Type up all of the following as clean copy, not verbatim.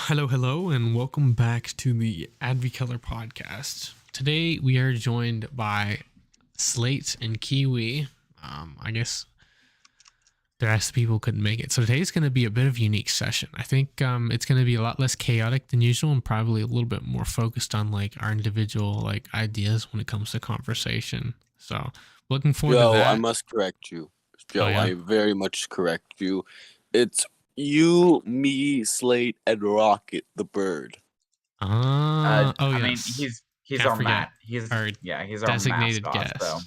Hello, and welcome back to the AdviColor podcast. Today we are joined by Slate and Kiwi. I guess the rest of the people couldn't make it, so today's going to be a bit of a unique session. I think it's going to be a lot less chaotic than usual, and probably a little bit more focused on like our individual ideas when it comes to conversation. So looking forward to that. I must correct you. Joe, Oh, yeah? I very much correct you. It's you, me, Slate, and Rocket the bird. Oh, I yes. mean, he's Can't our forget He's our he's our designated mascot. guest. So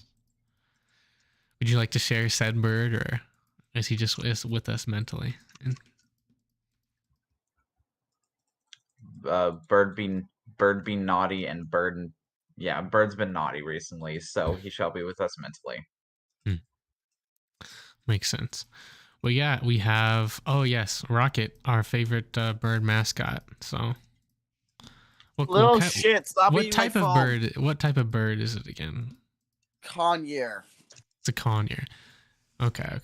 Would you like to share said bird, or is he just with us mentally? Bird being naughty and Bird's been naughty recently, so he shall be with us mentally. Makes sense. Well, yeah, we have. Oh yes, Rocket, our favorite bird mascot. So, Little shit! Stop what eating type my of phone. bird? What type of bird is it again? Conure. It's a conure. Okay.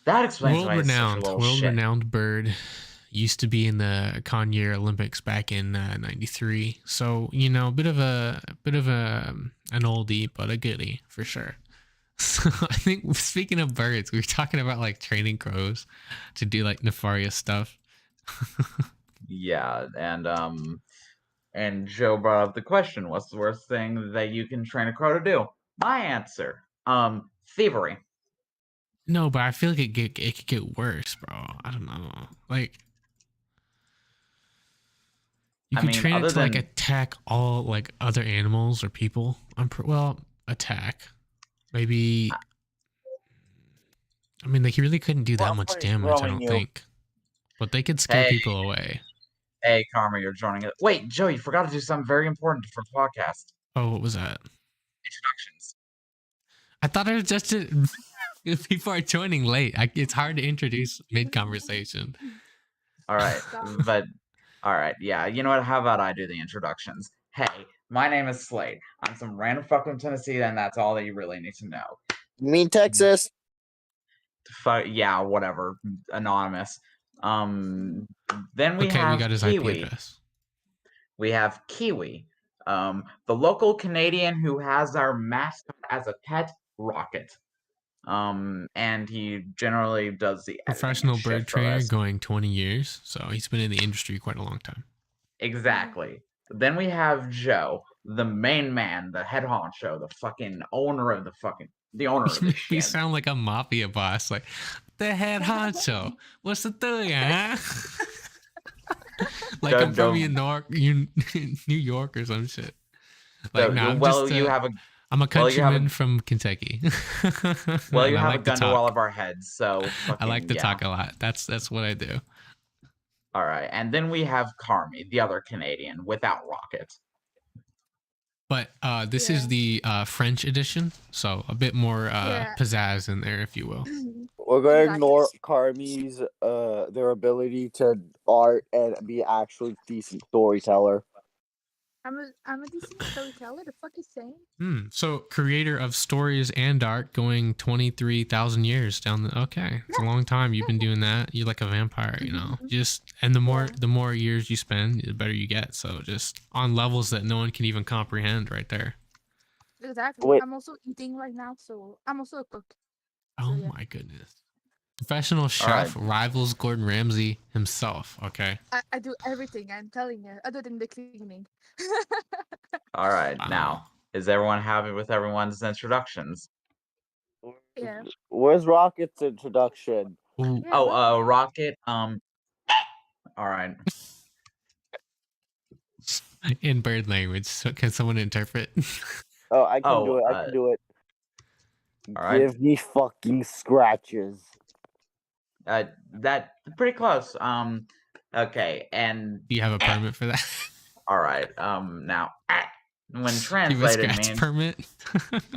That explains why he's such a little shit. World-renowned bird. Used to be in the Conure Olympics back in '93. So a bit of an oldie, but a goodie for sure. So I think, speaking of birds, we were talking about like training crows to do like nefarious stuff. Yeah, and Joe brought up the question: what's the worst thing that you can train a crow to do? My answer: thievery. No, but I feel like it could get worse, bro. I don't know. Like, you can train it to like attack all like other animals or people. Attack. Maybe. I mean, like, he really couldn't do that much damage, I don't think. But they could scare people away. Hey, Karma, you're joining it. Wait, Joe, you forgot to do something very important for the podcast. Oh, what was that? Introductions. I thought it was just people are joining late. It's hard to introduce mid-conversation. All right, yeah. You know what? How about I do the introductions? Hey, my name is Slade. I'm some random fuck from Tennessee, and that's all that you really need to know. You mean Texas? Yeah, whatever. Anonymous. Then we have we got his Kiwi. IP address. We have Kiwi, the local Canadian who has our mascot as a pet, Rocket. And he generally does the professional bird trainer going 20 years, so he's been in the industry quite a long time. Exactly. Then we have Joe, the main man, the head honcho, the fucking owner of the shit. You sound like a mafia boss, like the head honcho. What's the thing, huh? Like I'm from New York or some shit. Like, I'm a countryman from Kentucky. Well, you have a gun to all of our heads, so I like to talk a lot. That's what I do. All right, and then we have Carmi, the other Canadian, without Rocket. But this is the French edition, so a bit more pizzazz in there, if you will. We're going to ignore Carmi's their ability to art and be actually decent storyteller. I'm a decent storyteller. The fuck is saying? So creator of stories and art, going 23,000 years down the. Okay, it's a long time you've been doing that. You're like a vampire, and the more years you spend, the better you get. So just on levels that no one can even comprehend, right there. Exactly. Wait. I'm also eating right now, so I'm also a cook. Oh my goodness. Professional chef rivals Gordon Ramsay himself. Okay. I do everything, I'm telling you, other than the cleaning. All right. Now, is everyone happy with everyone's introductions? Yeah. Where's Rocket's introduction? Yeah, Rocket. All right. In bird language. So can someone interpret? Oh, I can do it. I can do it. All right. Give me fucking scratches. That pretty close. Okay, and do you have a permit for that? All right. Now, when translated means permit.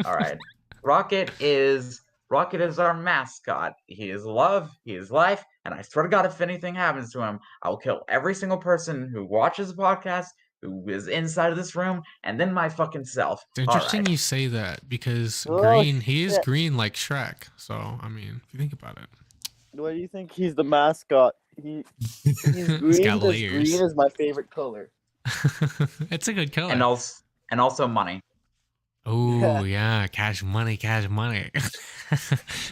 All right. Rocket is our mascot. He is love. He is life. And I swear to God, if anything happens to him, I will kill every single person who watches the podcast, who is inside of this room, and then my fucking self. It's interesting you say that, because he is green like Shrek. So, I mean, if you think about it. What do you think he's the mascot? He's It's green got because layers. green is my favorite color. It's a good color. And also money. Oh yeah, cash money, cash money.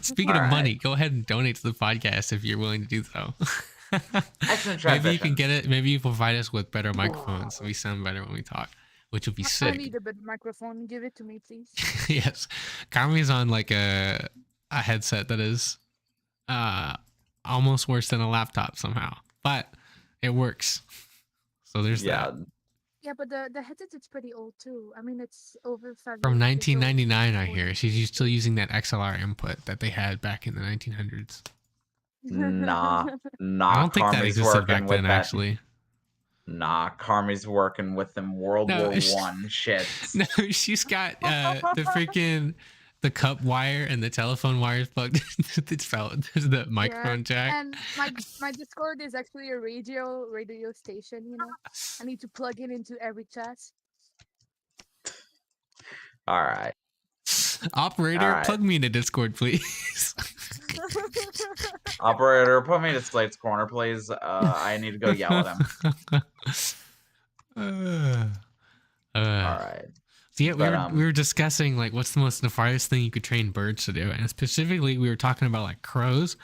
Speaking of Alright. money, go ahead and donate to the podcast if you're willing to do so. Excellent Maybe you can transition. get it. Maybe you provide us with better microphones, so we sound better when we talk, which would be I sick. need a better microphone. Give it to me, please. Yes, Kami's on like a headset that is almost worse than a laptop somehow, but it works. So there's Yeah. that. Yeah, but the headset is pretty old too. I mean, it's over 5 From years. It's old. 1999, I hear she's still using that XLR input that they had back in the 1900s. Nah. I don't think that Carmi's existed working back with then, that. actually. Nah, Carmi's working with them World No, War it's- One shits. No, she's got the cup wire and the telephone wires plugged into the microphone jack. And my Discord is actually a radio station. You know, I need to plug it into every chat. All right. Operator, Alright. plug me into Discord, please. Operator, put me to Slate's corner, please. I need to go yell at him. All right. So yeah, But, we were discussing like what's the most nefarious thing you could train birds to do, and specifically we were talking about like crows,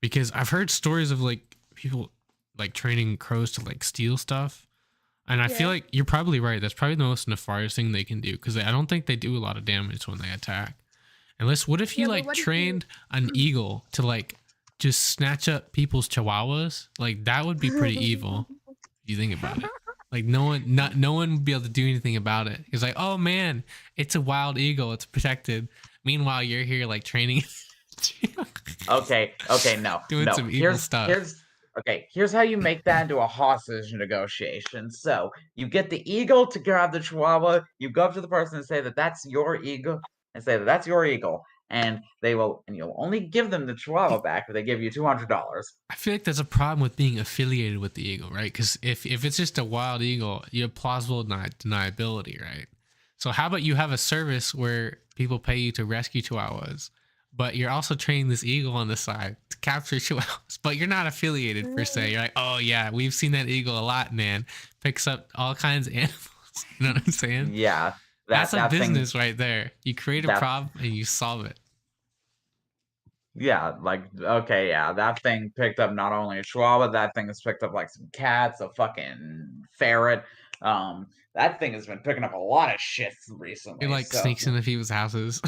because I've heard stories of like people like training crows to like steal stuff, and I feel Yeah. like you're probably right. That's probably the most nefarious thing they can do, because I don't think they do a lot of damage when they attack. Unless, what if you Yeah, but like what if you- trained an eagle to like just snatch up people's chihuahuas? Like that would be pretty evil if you think about it. Like no one would be able to do anything about it. It's like, oh man, it's a wild eagle, it's protected. Meanwhile, you're here like training. Okay, no. Doing no. some evil stuff. Here's how you make that into a hostage negotiation. So you get the eagle to grab the chihuahua, you go up to the person and say that that's your eagle, and you'll only give them the chihuahua back if they give you $200. I feel like there's a problem with being affiliated with the eagle, right? Because if it's just a wild eagle, you have plausible deniability, right? So how about you have a service where people pay you to rescue chihuahuas, but you're also training this eagle on the side to capture chihuahuas, but you're not affiliated per se. You're like, oh yeah, we've seen that eagle a lot, man. Picks up all kinds of animals. You know what I'm saying? Yeah. That's a that thing- business right there. You create a that- problem and you solve it. Yeah, that thing picked up not only a chihuahua, that thing has picked up like some cats, a fucking ferret. That thing has been picking up a lot of shit recently. It like so- sneaks into people's houses.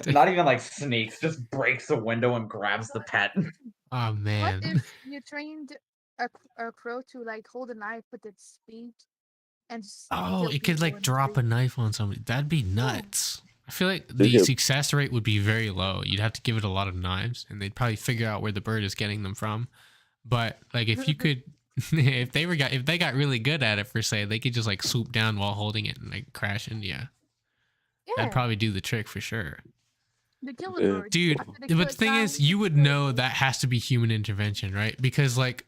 Not even like sneaks, just breaks a window and grabs the pet. Oh What man. if you trained a crow to like hold a knife with its beak and Oh, kill it could people like in the drop a street? knife on somebody. That'd be nuts. I feel like They the do. success rate would be very low. You'd have to give it a lot of knives, and they'd probably figure out where the bird is getting them from. But like, if you could, if they got really good at it, per se, they could just like swoop down while holding it and like crash into you. Yeah, That'd probably do the trick for sure. the killer Yeah. bird. Dude, After they but kill the it thing down, is, you would kill it. know that has to be human intervention, right? Because like,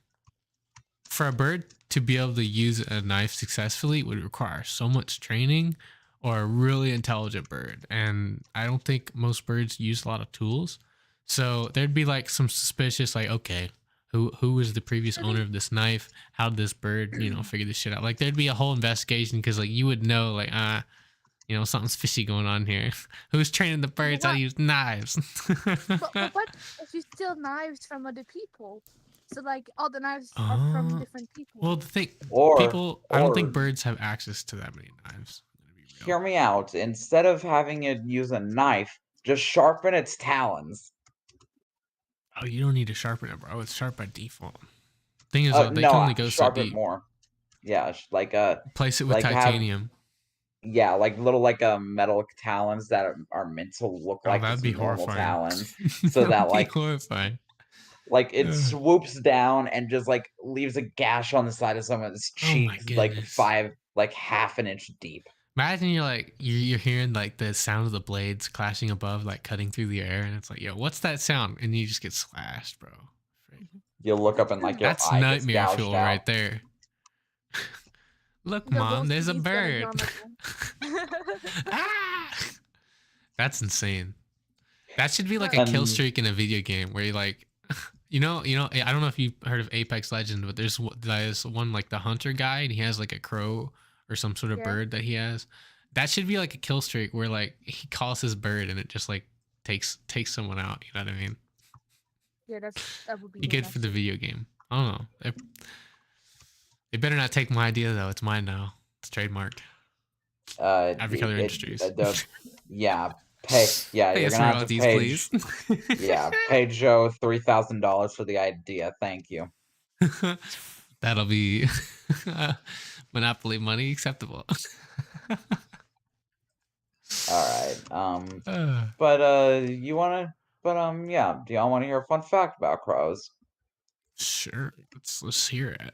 for a bird to be able to use a knife successfully would require so much training, or a really intelligent bird. And I don't think most birds use a lot of tools. So there'd be like some suspicious, like, okay, who was the previous owner of this knife? How did this bird, figure this shit out? Like there'd be a whole investigation, because like you would know, like, something's fishy going on here. Who's training the birds how to use knives? But what if you steal knives from other people? So like all the knives are from different people. Well, the thing, Or I don't think or- birds have access to that many knives. I'm gonna be real. Hear me out. Instead of having it use a knife, just sharpen its talons. Oh, you don't need to sharpen it, bro. It's sharp by default. Thing is, No, they can only go so sharpen it deep. more. Yeah, Place it with like have- titanium. yeah, like little metal talons that are meant to look Oh, like that'd it's be normal horrifying. talons. That'd So that, be like- horrifying. Like it Ugh. swoops down and just like leaves a gash on the side of someone's Oh my cheek, like goodness. half an inch deep. Imagine you're hearing like the sound of the blades clashing above, like cutting through the air, and it's like, yo, what's that sound? And you just get slashed, bro. You'll look up and like your That's eye gets nightmare gouged fuel out. right there. Look, The mom, ghost there's a beast bird. gonna Ah! That's insane. That should be like a And- kill streak in a video game where you like I don't know if you've heard of Apex Legend, but there's one like the hunter guy, and he has like a crow or some sort of Yeah. bird that he has. That should be like a kill streak where like he calls his bird and it just like takes someone out. You know what I mean? Yeah, that would be Be good for the actually. video game. I don't know. They better not take my idea though. It's mine now. It's trademarked. AdviColor Industries. Yeah, pay Pay you're us gonna have to royalties, pay please. pay Joe $3,000 for the idea. Thank you. That'll be monopoly money acceptable. All right. Uh, Do y'all want to hear a fun fact about crows? sure. Let's hear it.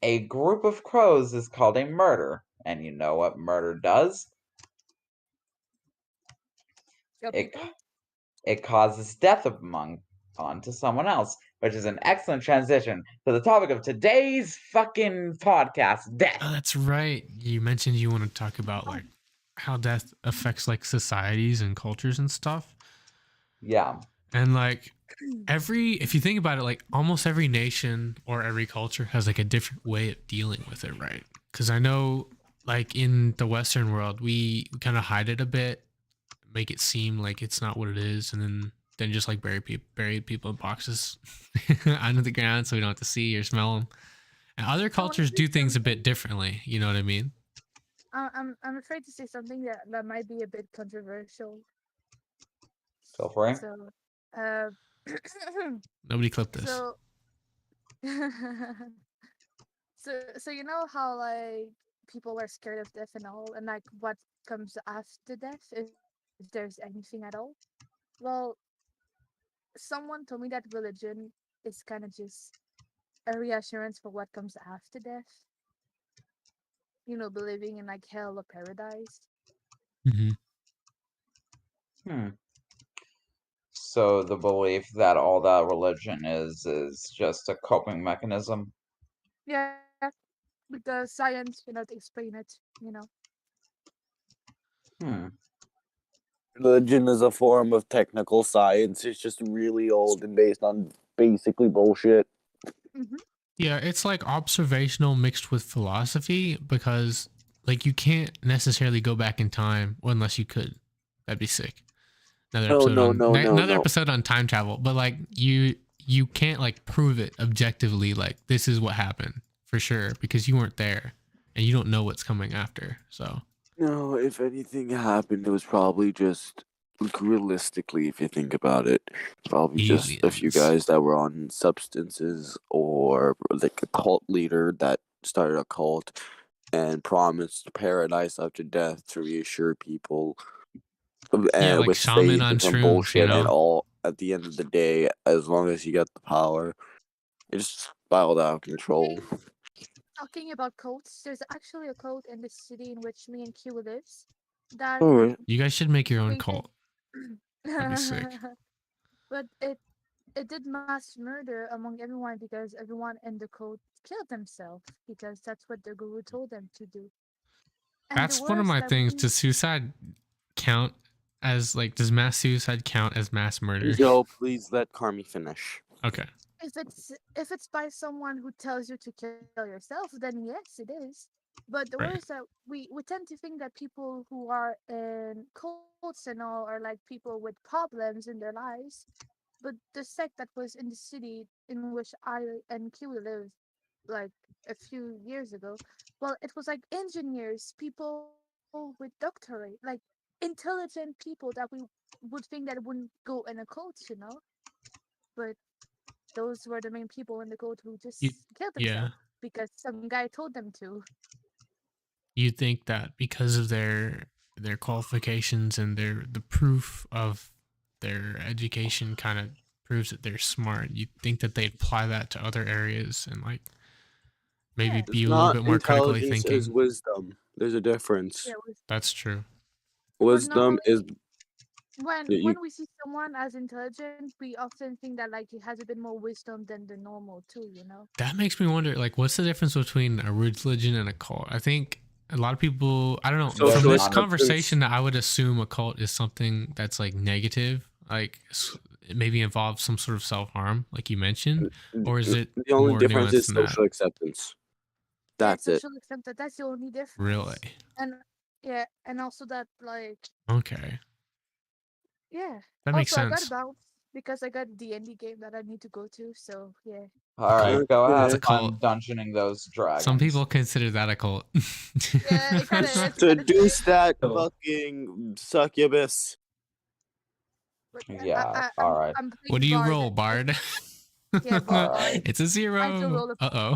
A group of crows is called a murder, and you know what murder does? Kill It people? it causes death onto someone else, which is an excellent transition to the topic of today's fucking podcast, death. Oh, that's right. You mentioned you want to talk about like how death affects like societies and cultures and stuff. Yeah. And like if you think about it, like almost every nation or every culture has like a different way of dealing with it, right? Because I know like in the Western world, we kind of hide it a bit, make it seem like it's not what it is, and then just like bury people in boxes under the ground so we don't have to see or smell them. And other cultures do things a bit differently. You know what I mean? I'm afraid to say something that might be a bit controversial. Feel free. So, uh, Nobody clip this. so, so you know how like people are scared of death and all, and like what comes after death, if there's anything at all. Well, someone told me that religion is kind of just a reassurance for what comes after death. You know, believing in like hell or paradise. Mm-hmm. So the belief that all that religion is just a coping mechanism. Yeah, because science cannot explain it. You know. Religion is a form of technical science. It's just really old and based on basically bullshit. Yeah, it's like observational mixed with philosophy because like you can't necessarily go back in time unless you could. That'd be sick. Another episode on time travel, but like you can't like prove it objectively like this is what happened for sure because you weren't there and you don't know what's coming after. So No, if anything happened, it was probably just like, realistically, if you think about it, probably just a few Aliens. guys that were on substances or like a cult leader that started a cult and promised paradise after death to reassure people. Yeah, like with shaman faith on and some shrooms, bullshit you know? and all. At the end of the day, as long as you get the power, it just spiraled out of control. Talking about cults, there's actually a cult in the city in which me and Q lives. That Alright. You guys should make your own created- cult. That'd be sick. But it did mass murder among everyone because everyone in the cult killed themselves because that's what the guru told them to do. And That's the one of worst my that things. we- Does suicide count as like does mass suicide count as mass murder? Yo, please let Carmi finish. Okay. if it's by someone who tells you to kill yourself, then yes, it is. But the Right. worst that we tend to think that people who are in cults and all are like people with problems in their lives. But the sect that was in the city in which I and Q lived like a few years ago, well, it was like engineers, people with doctorate, like intelligent people that we would think that wouldn't go in a cult, you know. But those were the main people in the cult who just killed Yeah. themselves because some guy told them to. You think that because of their qualifications and the proof of their education kind of proves that they're smart. You think that they apply that to other areas and like maybe Yeah. be a little bit more critically intelligence thinking. is wisdom. There's a difference. Yeah, That's true. Wisdom is when Yeah, you- we see someone as intelligent, we often think that like he has a bit more wisdom than the normal too, you know. That makes me wonder, like, what's the difference between a religion and a cult? I think a lot of people, I don't know, Social from this acceptance. conversation, I would assume a cult is something that's like negative, like maybe involve some sort of self-harm, like you mentioned, or is it The only more difference nuanced is than that? social acceptance. Yeah, That's it. social acceptance. That's the only difference. Really? And yeah, and also that like Okay, yeah. that makes Also, I got to sense. bounce because I got a D&D game that I need to go to. So yeah. All right, go Okay. have It's a fun cult. dungeoning those dragons. Some people consider that a cult. Yeah, it kind of is. Seduce that Oh. fucking succubus. But Yeah, all right. I'm What playing do you Bard. roll, Bard? Yeah, playing All Bard. right. It's a I zero. still roll a Uh-oh.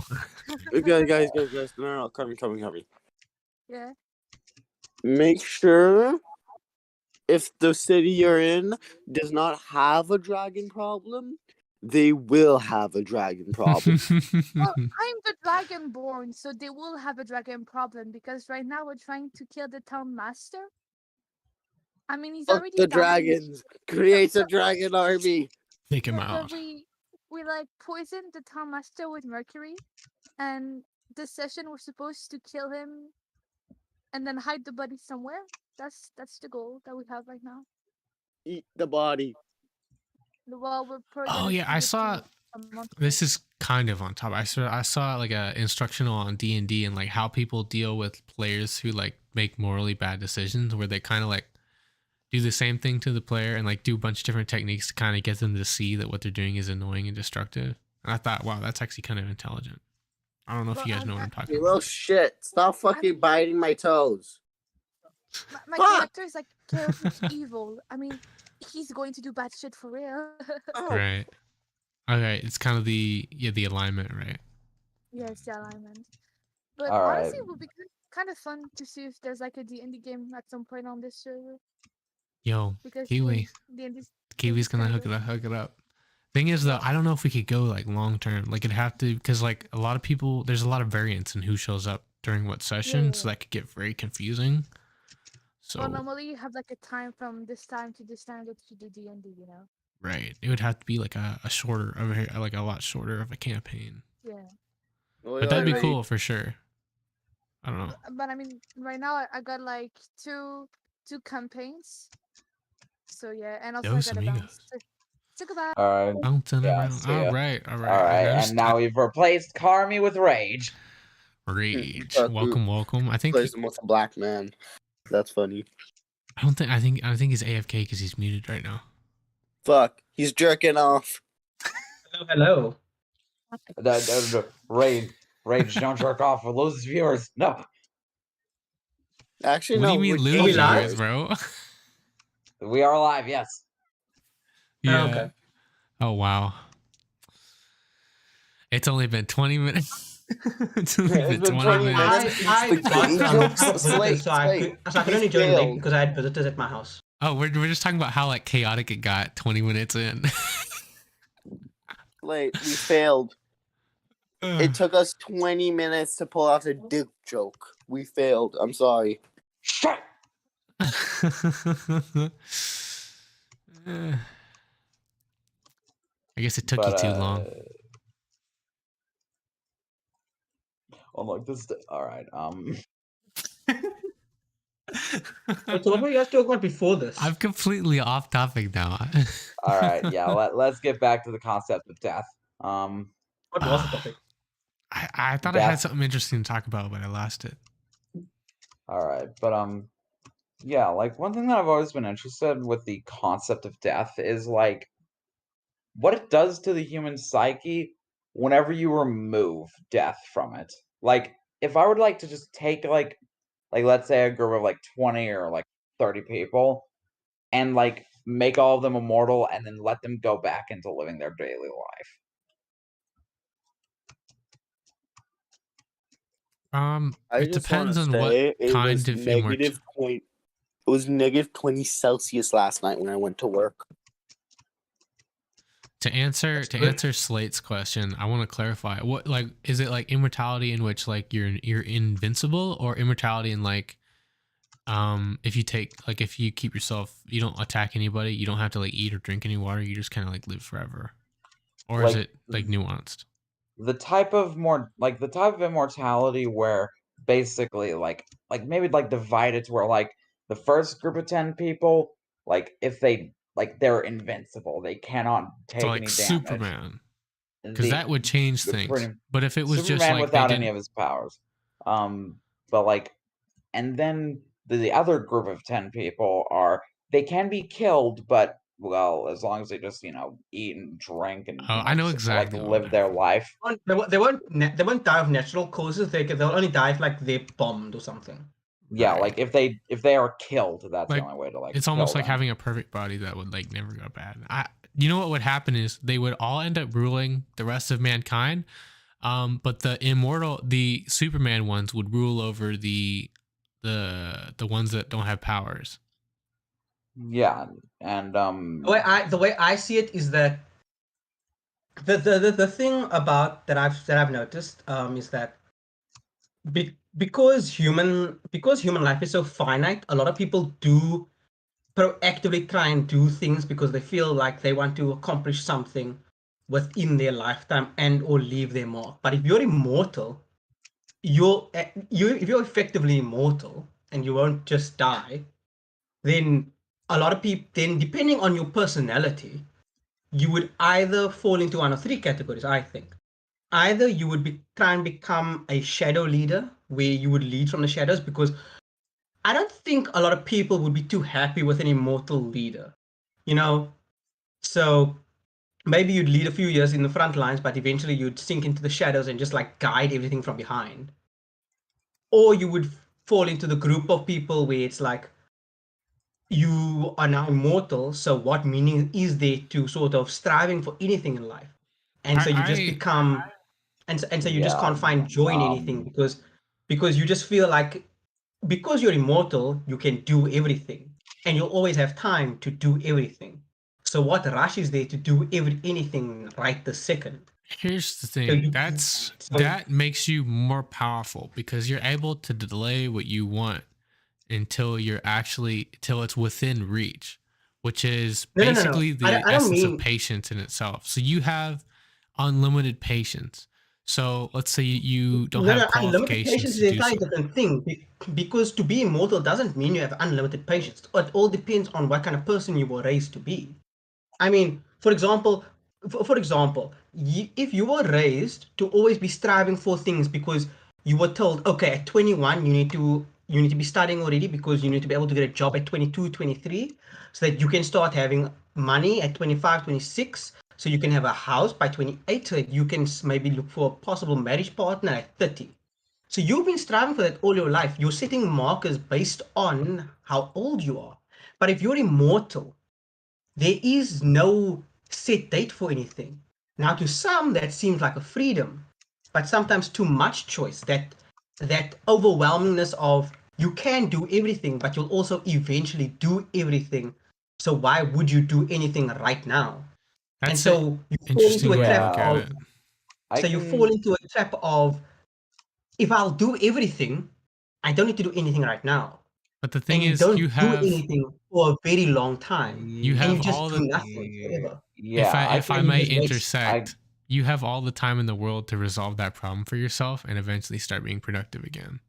Guys. No, come. Yeah. Make sure if the city you're in does not have a dragon problem, they will have a dragon problem. Well, I'm the Dragonborn, so they will have a dragon problem because right now we're trying to kill the town master. I mean, he's Fuck already the dying. dragons. Create a So- dragon army. Take him But out. we like poisoned the town master with mercury, and this session we're supposed to kill him, and then hide the body somewhere. That's the goal that we have right now. Eat the body. Well, we're probably Oh gonna yeah, I feed it saw. to a monster. This is kind of on top. I saw like a instructional on D&D and like how people deal with players who like make morally bad decisions, where they kind of like do the same thing to the player and like do a bunch of different techniques to kind of get them to see that what they're doing is annoying and destructive. And I thought, wow, that's actually kind of intelligent. I don't know if Well, you guys know what I'm talking You little about. shit. Stop fucking biting my toes. My Fuck! character is like chaotic evil. I mean, he's going to do bad shit for real. Right. Okay, it's kind of the alignment, right? Yes, the alignment. But All right. honestly, it would be kind of fun to see if there's like a D&D game at some point on this server. Yo, Because Kiwi. D&D Kiwi's gonna hook it up. Thing is though, I don't know if we could go like long term. Like it'd have to, because like a lot of people, there's a lot of variance in who shows up during what session, so Yeah. that could get very confusing. So Well, normally you have like a time from this time to this time that you do D&D, you know? right, it would have to be like a shorter, like a lot shorter of a campaign. Yeah. But that'd be cool for sure. I don't know. But I mean, right now I got like two campaigns. So yeah, and also Dos I got a amigos. bounce. So goodbye. All right. Bouncing Yeah, around. see ya. All right. All right. And now we've replaced Carmi with Rage. Rage. Fuck, Welcome. I think Plays him with a black man. That's funny. I think he's AFK because he's muted right now. Fuck. He's jerking off. Hello. Rage, don't jerk off. We'll lose viewers. No. Actually, What no. do you mean we're lose live? viewers, bro? We are live, yes. Yeah. Okay. Oh wow. It's only been 20 minutes. It's only Yeah, it's been been 20 20 minutes. I The got jokes, visitors, so I could only join late failed. because I had visitors at my house. Oh, we're just talking about how like chaotic it got 20 minutes in. Late. We failed. It took us 20 minutes to pull out a dick joke. We failed. I'm sorry. Shut. I guess it took you too long. Unlike this. All right. So what were you guys talking about before this? I'm completely off topic now. All right. Yeah. Let's get back to the concept of death. What was the topic? I thought I had Death. something interesting to talk about, but I lost it. All right. But yeah. Like one thing that I've always been interested in with the concept of death is like what it does to the human psyche whenever you remove death from it. Like if I would like to just take like let's say a group of like 20 or like 30 people and like make all of them immortal and then let them go back into living their daily life. It depends on what kind of negative point. It was negative 20 Celsius last night when I went to work. To answer Slate's question, I want to clarify. What like is it like immortality in which like you're invincible, or immortality in like if you keep yourself, you don't attack anybody, you don't have to like eat or drink any water, you just kind of like live forever? Or is Like, it like nuanced? The type of immortality where basically like maybe like divide it to where like the first group of 10 people, like if they like they're invincible. They cannot take So any like damage. Superman, because The- that would change the things. pretty- But if it was just Superman like without they any didn't, of his powers. But like, and then the other group of 10 people are they can be killed, but well, as long as they just eat and drink and oh, I know exactly what live would their happen. life. They won't die of natural causes. They'll only die if like they're bombed or something. Yeah, Right. like if they are killed, that's Like, the only way to like. It's almost kill like them. having a perfect body that would like never go bad. You know what would happen is they would all end up ruling the rest of mankind. But the Superman ones would rule over the ones that don't have powers. Yeah, and The way I see it is that the thing about that I've noticed is that because human life is so finite, a lot of people do proactively try and do things because they feel like they want to accomplish something within their lifetime and or leave their mark. But if you're immortal, if you're effectively immortal and you won't just die, then a lot of people, then depending on your personality, you would either fall into one of three categories, I think. Either you would try and become a shadow leader where you would lead from the shadows, because I don't think a lot of people would be too happy with an immortal leader, you know? So maybe you'd lead a few years in the front lines, but eventually you'd sink into the shadows and just like guide everything from behind. Or you would fall into the group of people where it's like, you are now immortal, so what meaning is there to sort of striving for anything in life? And so you just become, and so you just Yeah, can't find joy in anything because you just feel like because you're immortal, you can do everything, and you'll always have time to do everything. So what rush is there to do anything right this second? Here's the So thing. That makes you more powerful because you're able to delay what you want until it's within reach, which is No. basically the I don't essence of mean patience in itself. So you have unlimited patience. So let's say you don't have unlimited patience qualifications is to an do entirely so. different thing because to be immortal doesn't mean you have unlimited patience. It all depends on what kind of person you were raised to be. I mean, for example, if you were raised to always be striving for things because you were told, okay, at 21 you need to be studying already because you need to be able to get a job at 22, 23, so that you can start having money at 25, 26, so you can have a house by 28, so that you can maybe look for a possible marriage partner at 30. So you've been striving for that all your life. You're setting markers based on how old you are. But if you're immortal, there is no set date for anything. Now, to some, that seems like a freedom, but sometimes too much choice. That overwhelmingness of you can do everything, but you'll also eventually do everything. So why would you do anything right now? And That's an so you fall into interesting a way to trap look at of. it. I So you can. fall into a trap of if I'll do everything, I don't need to do anything right now. But the thing And you is, don't do anything for a very long time. you And you have just all do the nothing forever. Yeah, if I And you may just waste. intersect, you have all the time in the world to resolve that problem for yourself and eventually start being productive again.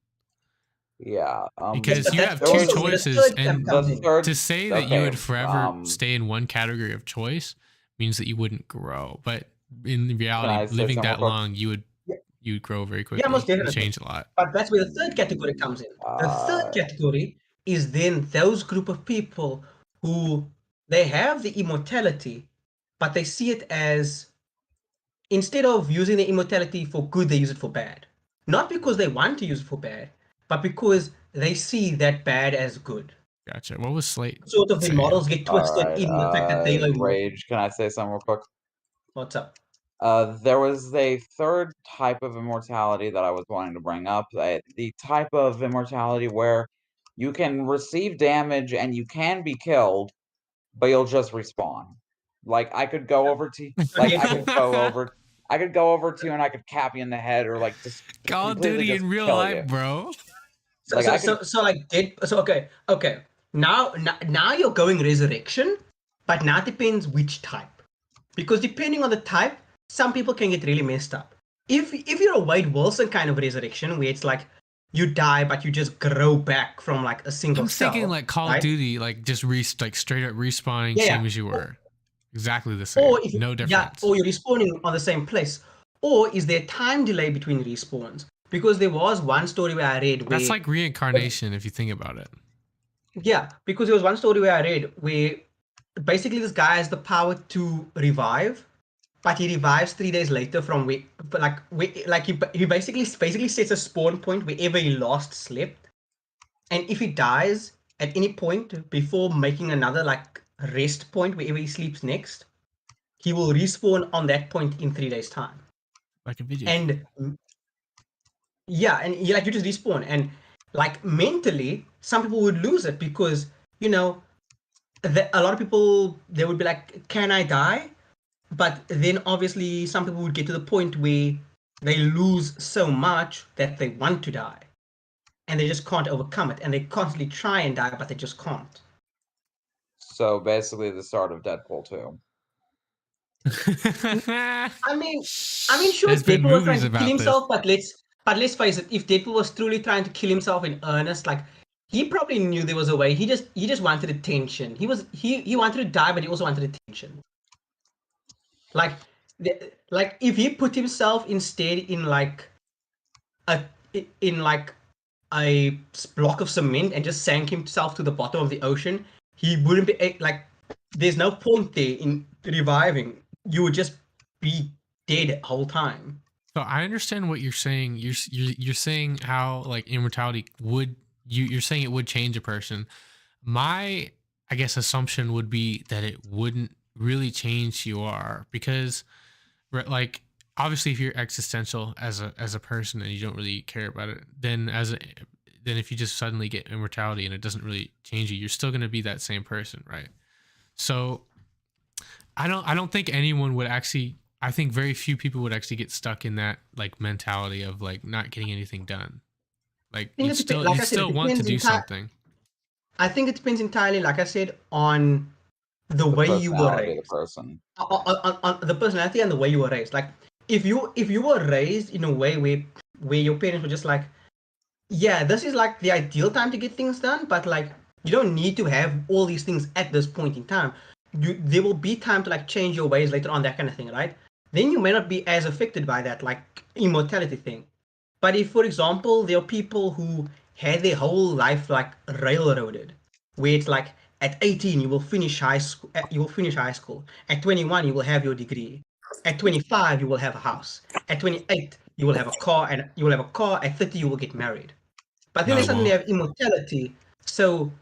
Yeah. Because But you that's have two also where the choices, third step and comes The in. third. to say that you Okay. would forever stay in one category of choice means that you wouldn't grow. But in I reality, say living something that real quick? long, Yeah, you'd grow very yeah, quickly. most You definitely. change a lot. But that's where the third category comes in. The third category is then those group of people who they have the immortality, but they see it as instead of using the immortality for good, they use it for bad. Not because they want to use it for bad, but because they see that bad as good. Gotcha. What was Slate Sort of the saying? models get All twisted right. in the fact that they are immortal. Rage. Can I say something real quick? What's up? There was a third type of immortality that I was wanting to bring up. The type of immortality where you can receive damage and you can be killed, but you'll just respawn. Like I could go over to like I could go over to you and I could cap you in the head or like just Call of completely Duty just in real kill life, you. bro. So, Like so, I so, could so like dead. So okay. Now you're going resurrection, but now it depends which type. Because depending on the type, some people can get really messed up. If you're a Wade Wilson kind of resurrection, where it's like you die, but you just grow back from like a single I'm cell. thinking like Call of right? Duty, like just like straight up respawning, Yeah, same yeah. as you were, exactly the Or same, if no yeah, difference. or you're respawning on the same place. Or is there time delay between respawns? Because there was one story where I read where That's like reincarnation if you think about it. yeah, because there was one story where I read where basically this guy has the power to revive, but he revives 3 days later from he basically sets a spawn point wherever he last slept, and if he dies at any point before making another like rest point wherever he sleeps next, he will respawn on that point in 3 days time. Like a video game. And yeah, and you just respawn, and like mentally some people would lose it because you know a lot of people, they would be like, can I die? But then obviously some people would get to the point where they lose so much that they want to die and they just can't overcome it, and they constantly try and die but they just can't. So basically, the start of Deadpool 2. I mean sure, There's been Deadpool was trying movies to kill about this. himself, but let's face it, if Deadpool was truly trying to kill himself in earnest, like he probably knew there was a way. He just wanted attention. He wanted to die, but he also wanted attention. Like like if he put himself instead in like a in like a block of cement and just sank himself to the bottom of the ocean, he wouldn't be like. There's no point there in reviving. You would just be dead the whole time. So I understand what you're saying. You're saying how like immortality would you're saying it would change a person. My I guess assumption would be that it wouldn't really change who you are because like obviously if you're existential as a person and you don't really care about it, then then if you just suddenly get immortality and it doesn't really change you, you're still going to be that same person, right? So I don't think anyone would actually. I think very few people would actually get stuck in that like mentality of like not getting anything done. Like I think like you I said, it still want to depends do something. I think it depends entirely, like I said, on the The way you were personality of raised. the person. On the personality and the way you were raised. Like if you were raised in a way where your parents were just like, yeah, this is like the ideal time to get things done, but like you don't need to have all these things at this point in time. There will be time to like change your ways later on, that kind of thing, right? Then you may not be as affected by that like immortality thing. But if, for example, there are people who had their whole life like railroaded, where it's like at 18 you will finish high school, At 21 you will have your degree. At 25 you will have a house. At 28 you will have a car, and you will have a car. At 30 you will get married. But then No, they it suddenly won't. have immortality, so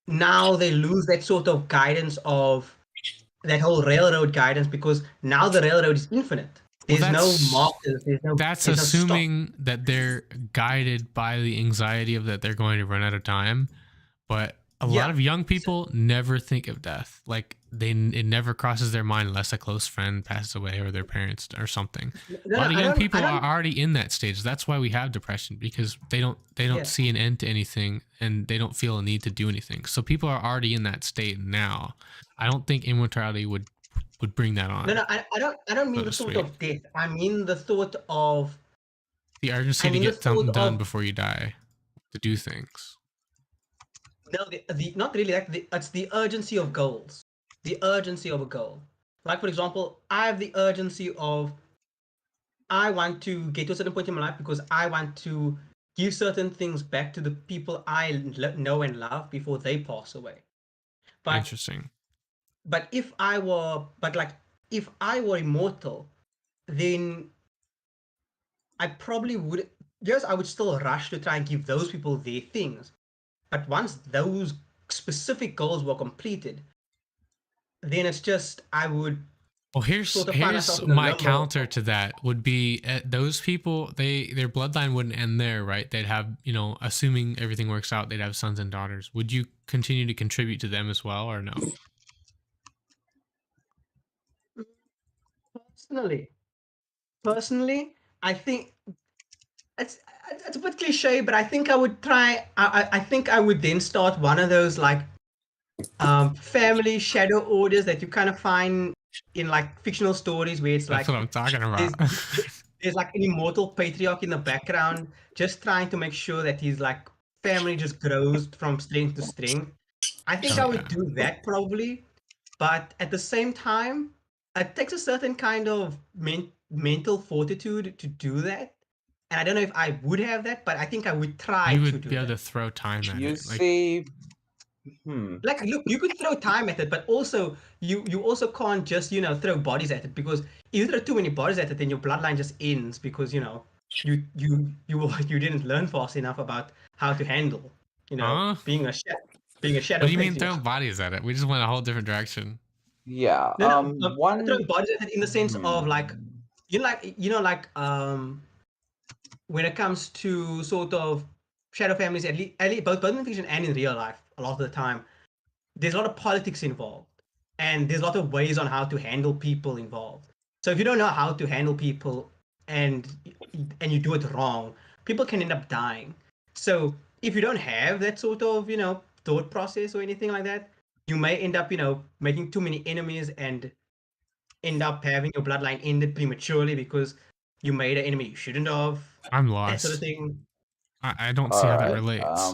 now they lose that sort of guidance of that whole railroad guidance, because now the railroad is infinite. Well, There's no markers. that's There's no stop. assuming that they're guided by the anxiety of that they're going to run out of time. But a lot Yeah. of young people never think of death. Like it never crosses their mind unless a close friend passes away or their parents or something. A lot of young people are already in that stage. That's why we have depression, because they don't Yeah. see an end to anything and they don't feel a need to do anything. So people are already in that state now. I don't think immortality would bring that on. No, I don't mean So the to thought speak. of death. I mean the thought of The urgency I to mean the get something thought done of before you die, to do things. no, the not really like it's the urgency of goals. The urgency of a goal. Like for example, I have the urgency of I want to get to a certain point in my life because I want to give certain things back to the people I know and love before they pass away. But Interesting. if I were immortal, then I probably would. Yes, I would still rush to try and give those people their things. But once those specific goals were completed, then it's just I would Well, sort of find myself here's in a my limbo. counter to that would be those people, their bloodline wouldn't end there, right? They'd have, assuming everything works out, they'd have sons and daughters. Would you continue to contribute to them as well, or no? Personally, I think it's it's a bit cliche, but I think I would try. I think I would then start one of those like family shadow orders that you kind of find in like fictional stories where it's That's like what I'm talking about. there's like an immortal patriarch in the background, just trying to make sure that his like family just grows from strength to strength. I think Hell I yeah. would do that probably, but at the same time, it takes a certain kind of mental fortitude to do that. And I don't know if I would have that, but I think I would try You to would do be able that. to throw time at You it. Like, see, Like, look, you could throw time at it, but also you also can't just throw bodies at it, because if you throw too many bodies at it, then your bloodline just ends, because you didn't learn fast enough about how to handle huh? being a What shadow do you mean patriarch. throwing bodies at it? We just went a whole different direction. yeah. No, throwing One. bodies at it in the sense of like Hmm. when it comes to sort of shadow families, at least both in fiction and in real life, a lot of the time there's a lot of politics involved, and there's a lot of ways on how to handle people involved. So if you don't know how to handle people, and you do it wrong, people can end up dying. So if you don't have that sort of thought process or anything like that, you may end up making too many enemies and end up having your bloodline ended prematurely because you made an enemy you shouldn't have. I'm That sort of lost. thing. I don't see All how that right. relates.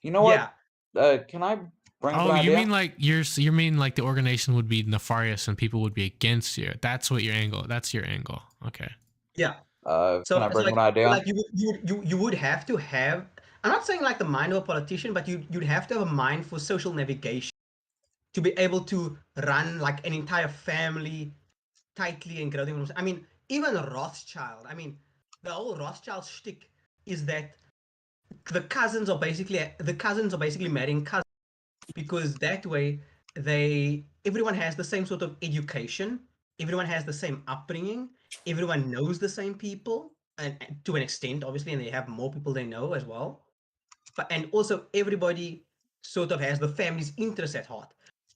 You know Yeah. what? Can I bring up Oh, an you idea? mean like you mean like the organization would be nefarious and people would be against you. That's what your angle. That's your angle. Okay. Yeah. Can I So bring up an idea? like you would have to have. I'm not saying like the mind of a politician, but you'd have to have a mind for social navigation to be able to run like an entire family tightly and grow them. I mean, even Rothschild. I mean, the whole Rothschild shtick is that the cousins are basically marrying cousins, because that way everyone has the same sort of education, everyone has the same upbringing, everyone knows the same people, and to an extent obviously, and they have more people they know as well, but and also everybody sort of has the family's interests at heart.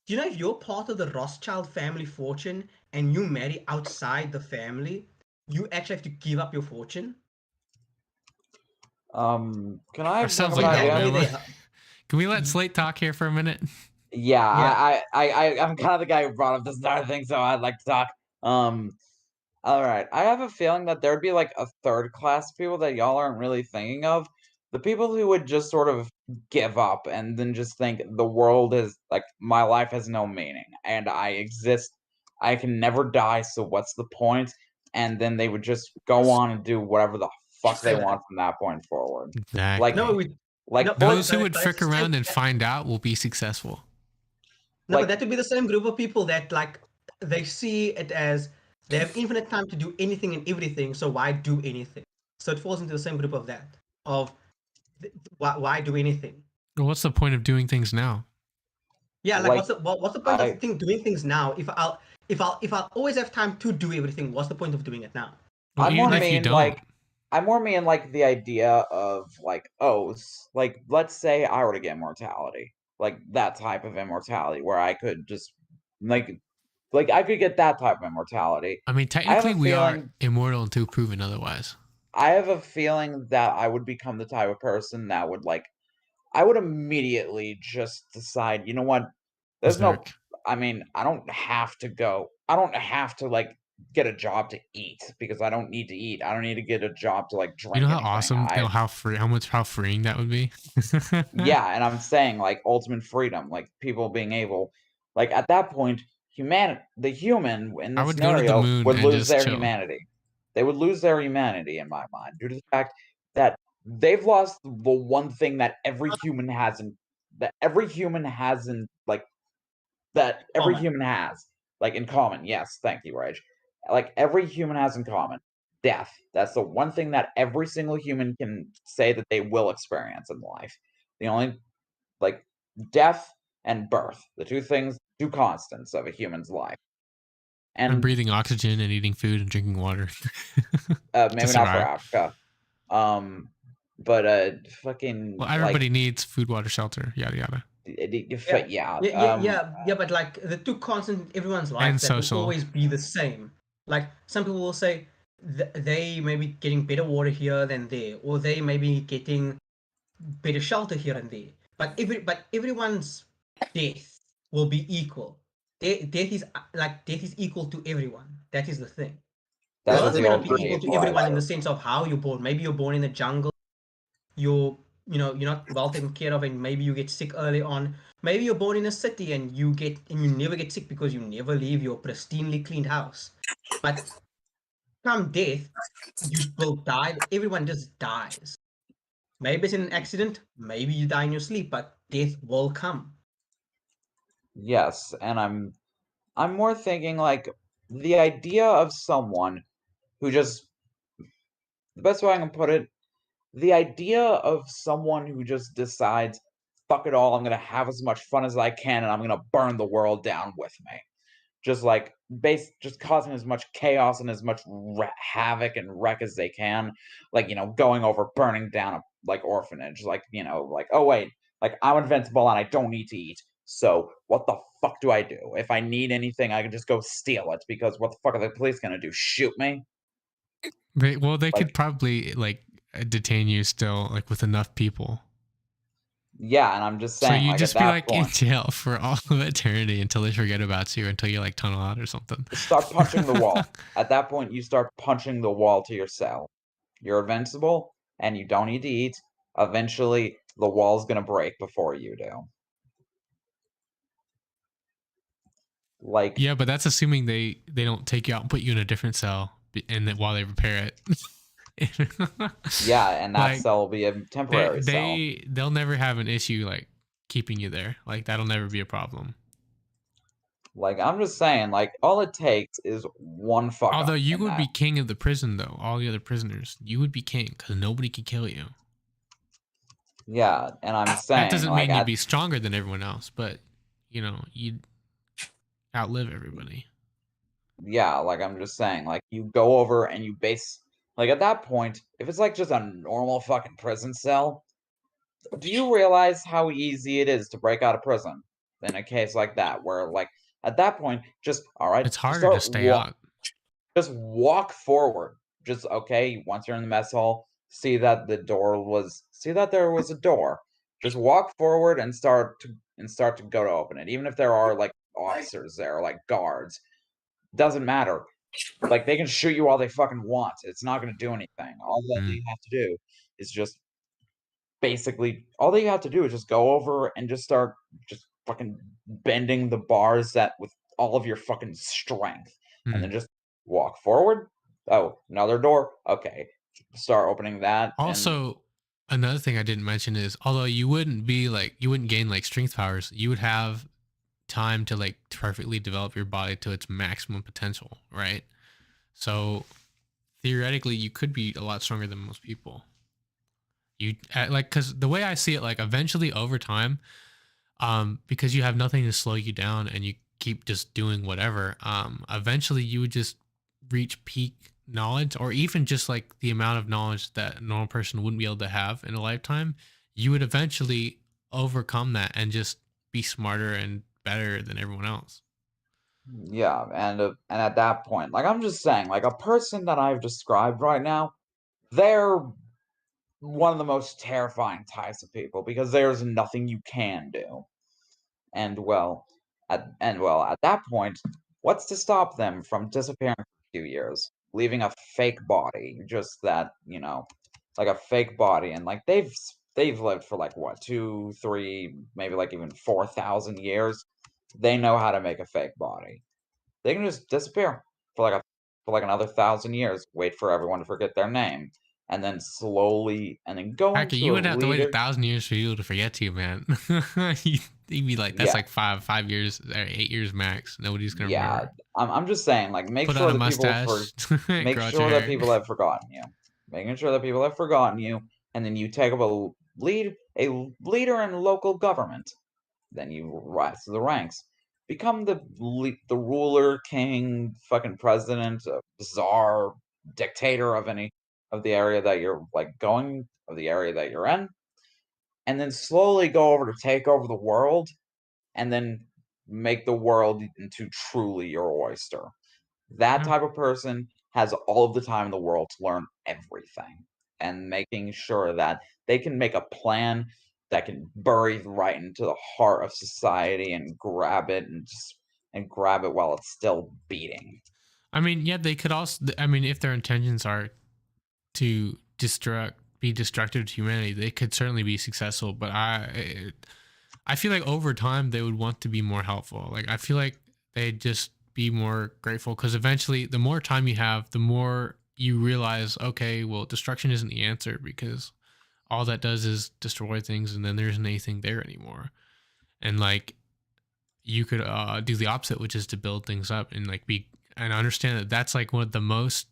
Do you know, if you're part of the Rothschild family fortune and you marry outside the family, you actually have to give up your fortune? Can I That bring sounds up an like So that idea? way Alabama. they Can we let Slate talk here for a minute? Yeah, yeah. I'm kind of the guy who brought up this entire thing, so I'd like to talk. Um, all right. I have a feeling that there'd be like a third class of people that y'all aren't really thinking of. The people who would just sort of give up and then just think the world is like my life has no meaning and I exist. I can never die, so what's the point? And then they would just go on and do whatever the fuck they want from that point forward. Like, No, Exactly. we like no, Those who but would but it's frick the same. around and find out will be successful. No, but like that would be the same group of people that like they see it as they have infinite time to do anything and everything, so why do anything? So it falls into the same group of that. Of why do anything? Well, what's the point of doing things now? Yeah, like like what's the point of I doing things now if I'll always have time to do everything? What's the point of doing it now? Well, I'm even more if you mean don't, like I'm more mean like the idea of like like let's say I were to get immortality, like that type of immortality where I could just like I could get that type of immortality. I mean, I have technically a we are feeling immortal until proven otherwise. that I would become the type of person that would like I would immediately just decide, you know what? There's no Berserk. I mean, I don't have to go. I don't have to like get a job to eat because I don't need to eat. I don't need to get a job to like You know drink how anything. awesome, how freeing that would be. Yeah, and I'm saying like ultimate freedom, like people being able like at that point the human in I this would go to the scenario moon would and lose just their chill. humanity. They would lose their humanity in my mind due to the fact that they've lost the one thing that every human has in like that every Common. human has like in common. Yes, thank you, Rage. Like every human has in common death. That's the one thing that every single human can say that they will experience in life. The only like death and birth, the two constants of a human's life. And And breathing oxygen and eating food and drinking water to maybe not for survive. Africa. But fucking Well, like everybody needs food, water, shelter, yada yada, Yeah. yeah. Yeah, but like the two constants in everyone's life and that will social. always be the same. Like some people will say they may be getting better water here than there, or they may be getting better shelter here and there. But everyone's death will be equal. Death is equal to everyone. That is the thing. That Birth is may the not be ultimate equal to everyone in the equalizer. sense of how you're born. Maybe you're born in the jungle. You're not well taken care of, and maybe you get sick early on. Maybe you're born in a city and you never get sick because you never leave your pristinely cleaned house. But come death, you will die. Everyone just dies. Maybe it's in an accident. Maybe you die in your sleep, but death will come. Yes, and I'm more thinking like the idea of someone who just the best way I can put it, the idea of someone who just decides, fuck it all, I'm gonna have as much fun as I can and I'm gonna burn the world down with me. Just like just causing as much chaos and as much havoc and wreck as they can, like going over burning down a like orphanage, like like oh wait, like I'm invincible and I don't need to eat. So what the fuck do I do? If I need anything, I can just go steal it because what the fuck are the police gonna do? Shoot me? They Like could probably like detain you still, like with enough people. yeah, and I'm just So saying, you like at just be that like in point, jail for all of eternity until they forget about you, until you like tunnel out or something. start punching the wall. At that point, you start punching the wall to your cell. You're invincible and you don't need to eat. Eventually, the wall's gonna break before you do. Like, Yeah, but that's assuming they don't take you out and put you in a different cell, and then while they repair it. yeah, and that Like cell will be a temporary cell. they'll never have an issue like keeping you there. Like that'll never be a problem. Like, I'm just saying, like, all it takes is one fuck Although up you in would that. be king of the prison, though, all the other prisoners, you would be king because nobody could kill you. Yeah, and I'm That saying, doesn't like, mean you'd be stronger than everyone else, but you'd outlive everybody. yeah, like, I'm just saying, like, you go over and you like, at that point, if it's like just a normal fucking prison cell, do you realize how easy it is to break out of prison in a case like that, where, like, at that point, just, all right, It's just harder to stay out. just walk forward. Just okay, once you're in the mess hall, see that there was a door. Just walk forward and start to go to open it. Even if there are like officers there, like guards, doesn't matter. Like they can shoot you all they fucking want. It's not gonna do anything. All that Mm. you have to do is just basically all that you have to do is just go over and just start just fucking bending the bars that with all of your fucking strength, and then Mm. just walk forward. Oh, another door. Okay, start opening that, and Also, another thing I didn't mention is although you wouldn't gain like strength powers, you would have time to like perfectly develop your body to its maximum potential, right? So theoretically, you could be a lot stronger than most people. You like because the way I see it, like eventually over time, because you have nothing to slow you down and you keep just doing whatever, eventually you would just reach peak knowledge, or even just like the amount of knowledge that a normal person wouldn't be able to have in a lifetime. You would eventually overcome that and just be smarter and better than everyone else. yeah, and at that point, like I'm just saying, like a person that I've described right now, they're one of the most terrifying types of people because there's nothing you can do. And at that point, what's to stop them from disappearing for a few years, leaving a fake body, just that, like a fake body, and like they've lived for like what, 2, 3, maybe like even 4,000 years. They know how to make a fake body. They can just disappear for like another 1,000 years, wait for everyone to forget their name, and then slowly and then go Heck, into you a would have to wait leader. 1,000 years for you to forget you, man. You'd be like, that's Yeah, like 5 years or 8 years max. Nobody's gonna yeah. remember. I'm just saying, like, Put on a mustache, make grow out your sure that hair. people have forgotten you. Making sure that people have forgotten you, and then you take up a leader in local government. Then you rise to the ranks, become the ruler, king, fucking president, czar, dictator of any of the area that you're of the area that you're in, and then slowly go over to take over the world, and then make the world into truly your oyster. That Yeah. type of person has all of the time in the world to learn everything, and making sure that they can make a plan that can bury right into the heart of society and grab it and grab it while it's still beating. I mean, yeah, they could also. I mean, if their intentions are to be destructive to humanity, they could certainly be successful. But I feel like over time they would want to be more helpful. Like I feel like they'd just be more grateful because eventually, the more time you have, the more you realize, okay, well, destruction isn't the answer because all that does is destroy things, and then there isn't anything there anymore. And like you could do the opposite, which is to build things up and like be and understand that that's like one of the most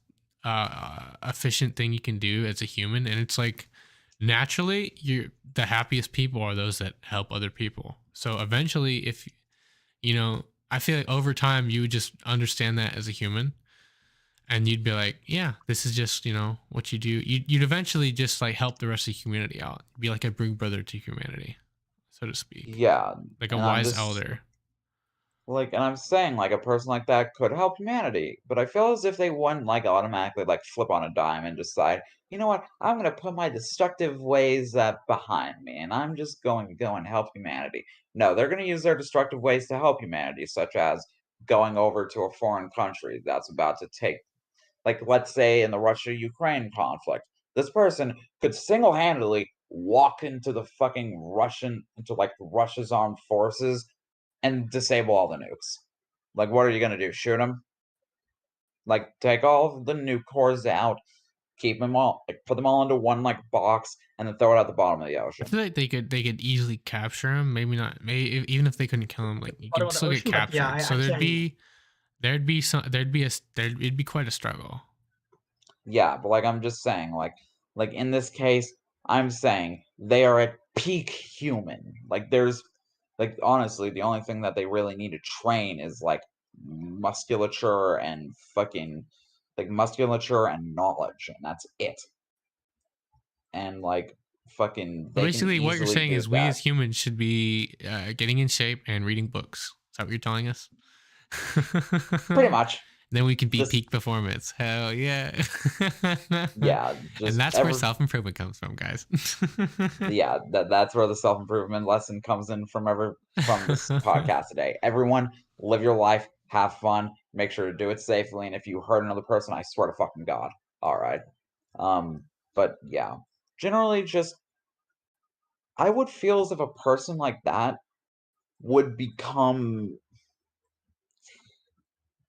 efficient thing you can do as a human. And it's like naturally, you're the happiest people are those that help other people. So eventually, if you know, I feel like over time you would just understand that as a human, and you'd be like, yeah, this is just what you do. You'd eventually just like help the rest of the humanity out, be like a big brother to humanity, so to speak, Yeah, like a and I'm wise just elder. like, and I'm saying like a person like that could help humanity, but I feel as if they wouldn't like automatically like flip on a dime and decide, you know what, I'm gonna put my destructive ways behind me, and I'm just going to go and help humanity. No, they're gonna use their destructive ways to help humanity, such as going over to a foreign country that's about to take, like, let's say in the Russia-Ukraine conflict, this person could single-handedly walk into into like Russia's armed forces and disable all the nukes. Like, what are you gonna do? Shoot them? Like, take all of the nuke cores out, keep them all, like, put them all into one like box, and then throw it at the bottom of the I ocean. feel like they could easily capture him. Maybe not. Maybe even if they couldn't kill him, like you Bottom could of the still get ocean, but yeah, captured. So I can. it'd be quite a struggle. Yeah, but like I'm just saying, like in this case, I'm saying they are at peak human. Like there's like honestly, the only thing that they really need to train is like musculature and fucking like musculature and knowledge, and that's it. And like fucking So they can basically, what you're easily saying do is we that. as humans should be getting in shape and reading books. Is that what you're telling us? Pretty much. Then we could be Just peak performance. Hell yeah. yeah, And just that's where self improvement comes from, guys. yeah, that's where the self-improvement lesson comes in from this podcast today. Everyone, live your life, have fun, make sure to do it safely, and if you hurt another person, I swear to fucking God. All right. But yeah, generally just I would feel as if a person like that would become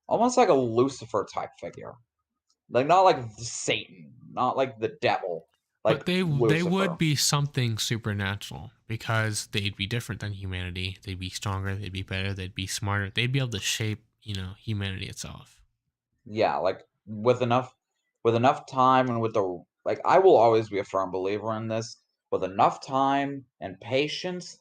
almost like a Lucifer type figure. Like not like Satan, not like the devil, But like they would Lucifer. be something supernatural because they'd be different than humanity. They'd be stronger. They'd be better. They'd be smarter. They'd be able to shape, humanity itself. Yeah, like with enough time and with the like I will always be a firm believer in this. With enough time and patience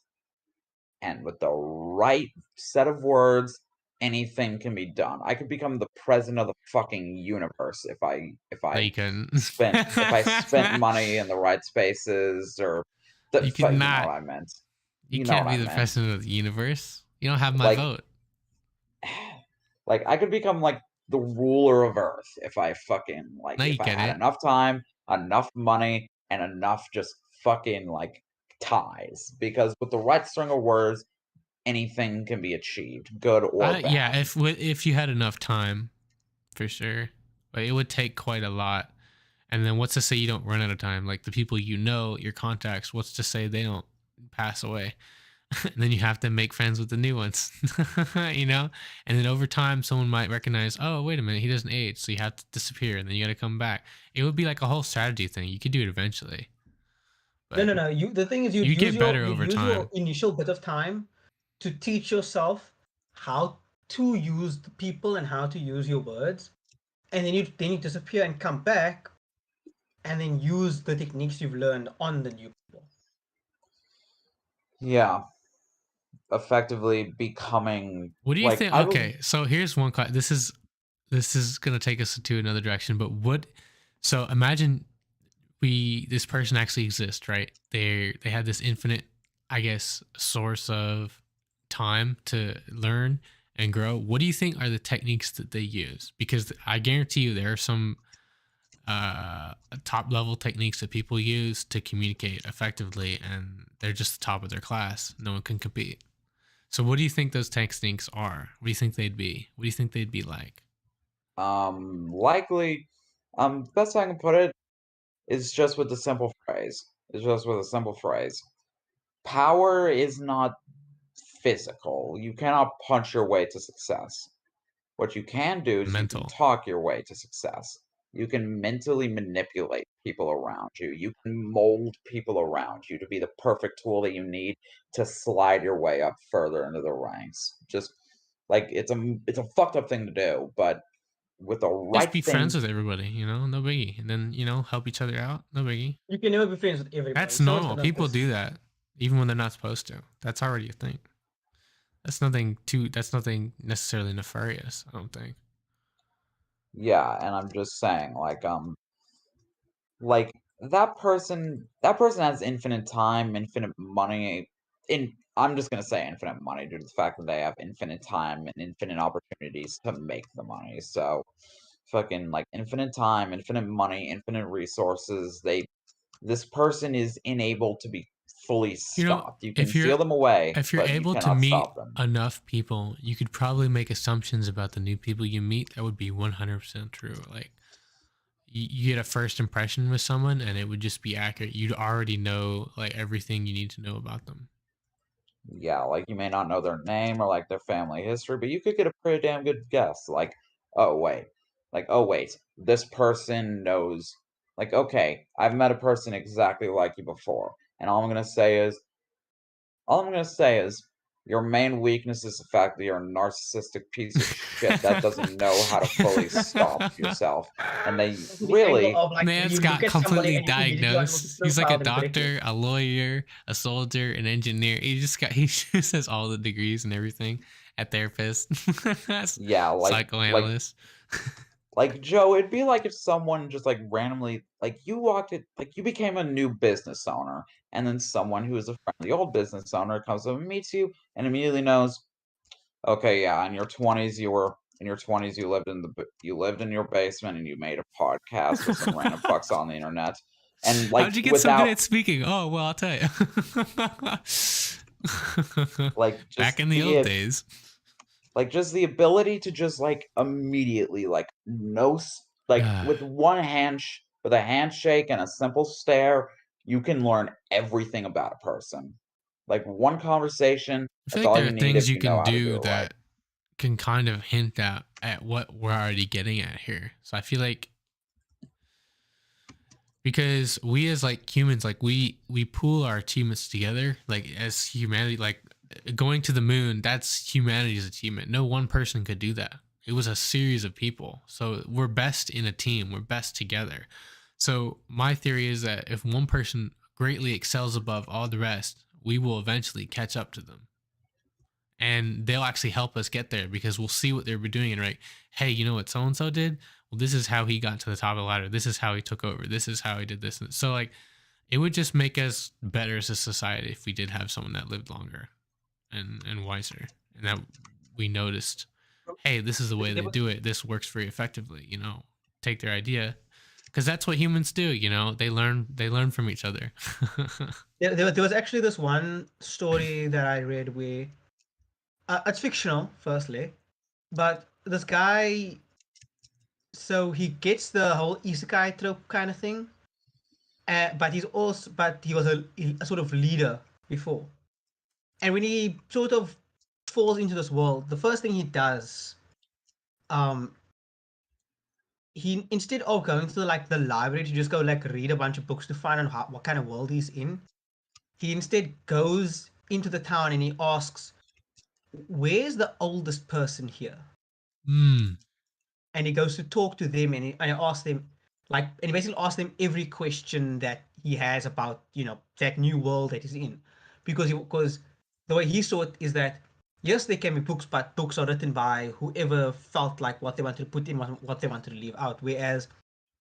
and with the right set of words, anything can be done. I could become the president of the fucking universe No, you couldn't. if I spent money in the right spaces or You could you know not. what I meant. You You know can't what be I the meant. president of the universe. You don't have my Like vote. like I could become like the ruler of Earth if I fucking like No, you if I had couldn't. enough time, enough money, and enough just fucking like ties. Because with the right string of words, anything can be achieved, good or Yeah, bad. if you had enough time, for sure. But it would take quite a lot. And then what's to say you don't run out of time? Like the people your contacts, what's to say they don't pass away? And then you have to make friends with the new ones, And then over time, someone might recognize, oh, wait a minute, he doesn't age, so you have to disappear, and then you got to come back. It would be like a whole strategy thing. You could do it eventually, No, but no, no. The thing is, you get better you'd over use your time. initial bit of time to teach yourself how to use the people and how to use your words, and then you disappear and come back, and then use the techniques you've learned on the new people. Yeah, effectively becoming What do you like think? I will. Okay, so here's one. This is gonna take us to another direction. But what? So imagine this person actually exists, right? They had this infinite, I guess, source of time to learn and grow. What do you think are the techniques that they use? Because I guarantee you there are some top level techniques that people use to communicate effectively, and they're just the top of their class. No one can compete. So what do you think those techniques are? What do you think they'd be? What do you think they'd be like? Likely, best I can put it is just with the simple phrase. It's just with a simple phrase. Power is not physical. You cannot punch your way to success. What you can do is you can Mental. talk your way to success. You can mentally manipulate people around you. You can mold people around you to be the perfect tool that you need to slide your way up further into the ranks. Just like it's a fucked up thing to do, but with the Just right be friends thing, with everybody, you know, no biggie. And then, you know, help each other out, no biggie. You can never be friends with everybody. That's Someone's normal. gonna People piss. do that, even when they're not supposed to. That's already a thing. That's nothing necessarily nefarious, I don't think. yeah, and I'm just saying, like that person has infinite time, infinite money. I'm just gonna say infinite money due to the fact that they have infinite time and infinite opportunities to make the money. So fucking like infinite time, infinite money, infinite resources. This person is unable to be fully You know, stopped. You can steal them away, if you're but you able to cannot meet stop them. enough people, you could probably make assumptions about the new people you meet that would be 100% true. Like you get a first impression with someone and it would just be accurate. You'd already know like everything you need to know about them. Yeah, like you may not know their name or like their family history, but you could get a pretty damn good guess. Oh wait, oh wait, this person knows. Like, okay, I've met a person exactly like you before, and all I'm gonna say is, your main weakness is the fact that you're a narcissistic piece of shit that doesn't know how to fully stop yourself, and they To the angle really, of like Man's you look got at somebody completely and you immediately are able to diagnosed. He's like a profile them correctly. doctor, a lawyer, a soldier, an engineer. He just has all the degrees and everything. A therapist, yeah, psychoanalyst. like Joe, it'd be like if someone just like randomly, like you became a new business owner, and then someone who is a friendly old business owner comes up and meets you, and immediately knows, okay, yeah, in your twenties, you lived in your basement and you made a podcast with some random fucks on the internet, and How'd you get so good at speaking? Oh well, I'll tell you. like just Back in the old days. like just the ability to just like immediately like with with a handshake and a simple stare, you can learn everything about a person. Like one conversation, I feel that's like all there you are need things if you you know can how to do do it right. that can kind of hint at what we're already getting at here. So I feel like because we as like humans, like we pool our achievements together, like as humanity, like going to the moon, that's humanity's achievement. No one person could do that. It was a series of people. So we're best in a team. We're best together. So my theory is that if one person greatly excels above all the rest, we will eventually catch up to them. And they'll actually help us get there because we'll see what they're doing and like, hey, you know what so and so did? Well, this is how he got to the top of the ladder. This is how he took over. This is how he did this. So like, it would just make us better as a society if we did have someone that lived longer and wiser, and that we noticed, hey, this is the way they do it. This works very effectively. You know, take their idea, because that's what humans do. You know, they learn from each other. There was actually this one story that I read where it's fictional, firstly, but this guy, so he gets the whole isekai trope kind of thing, but he was a sort of leader before, and when he sort of falls into this world, the first thing he does, um, he instead of going to like the library to just go like read a bunch of books to find out what kind of world he's in, he instead goes into the town and he asks, "Where's the oldest person here?" Hmm. And he goes to talk to them and he asks them and he basically asks them every question that he has about that new world that he's in, because the way he saw it is that yes, there can be books, but books are written by whoever felt like what they wanted to put in, what they wanted to leave out, whereas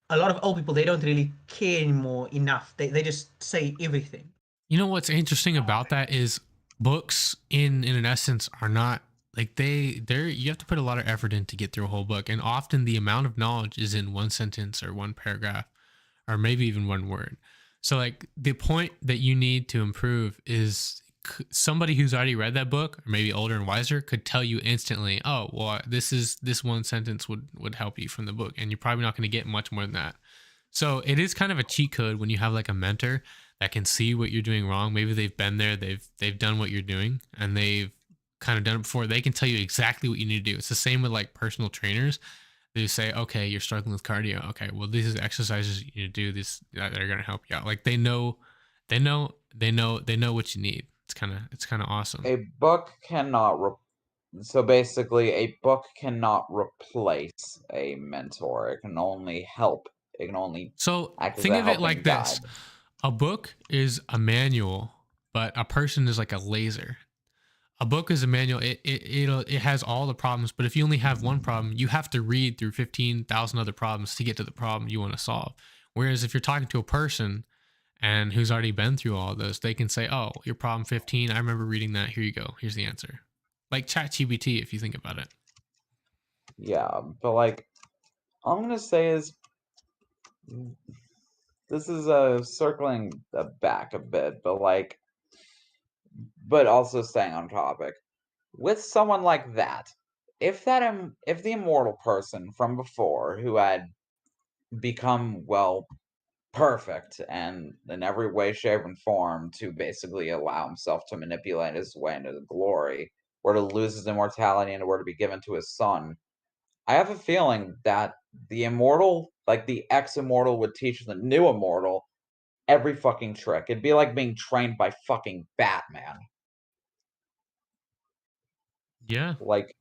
a lot of old people, they don't really care anymore enough. They just say everything. You know what's interesting about that is books in an essence are not like they're you have to put a lot of effort in to get through a whole book, and often the amount of knowledge is in one sentence or one paragraph or maybe even one word. So like the point that you need to improve is somebody who's already read that book, or maybe older and wiser, could tell you instantly, oh, well, this one sentence would help you from the book, and you're probably not going to get much more than that. So it is kind of a cheat code when you have like a mentor that can see what you're doing wrong. Maybe they've been there, they've done what you're doing, and they've kind of done it before. They can tell you exactly what you need to do. It's the same with like personal trainers. They say, okay, you're struggling with cardio. Okay, well, these are exercises you need to do. This that are gonna help you out. Like they know what you need. It's kind of awesome. A book cannot. So basically, a book cannot replace a mentor. It can only help. It can only So act as think a of it helping like guide. this: a book is a manual, but a person is like a laser. A book is a manual. It has all the problems, but if you only have one problem, you have to read through 15,000 other problems to get to the problem you want to solve. Whereas if you're talking to a person and who's already been through all of those, they can say, "Oh, your problem 15. I remember reading that. Here you go. Here's the answer." Like ChatGPT, if you think about it. Yeah, but like, all I'm gonna say is, this is circling back a bit, but like, but also staying on topic. With someone like that, if the immortal person from before who had become, well, perfect and in every way, shape, and form to basically allow himself to manipulate his way into the glory, were to lose his immortality and were to be given to his son, I have a feeling that the immortal, like the ex-immortal, would teach the new immortal every fucking trick. It'd be like being trained by fucking Batman. Yeah. Like,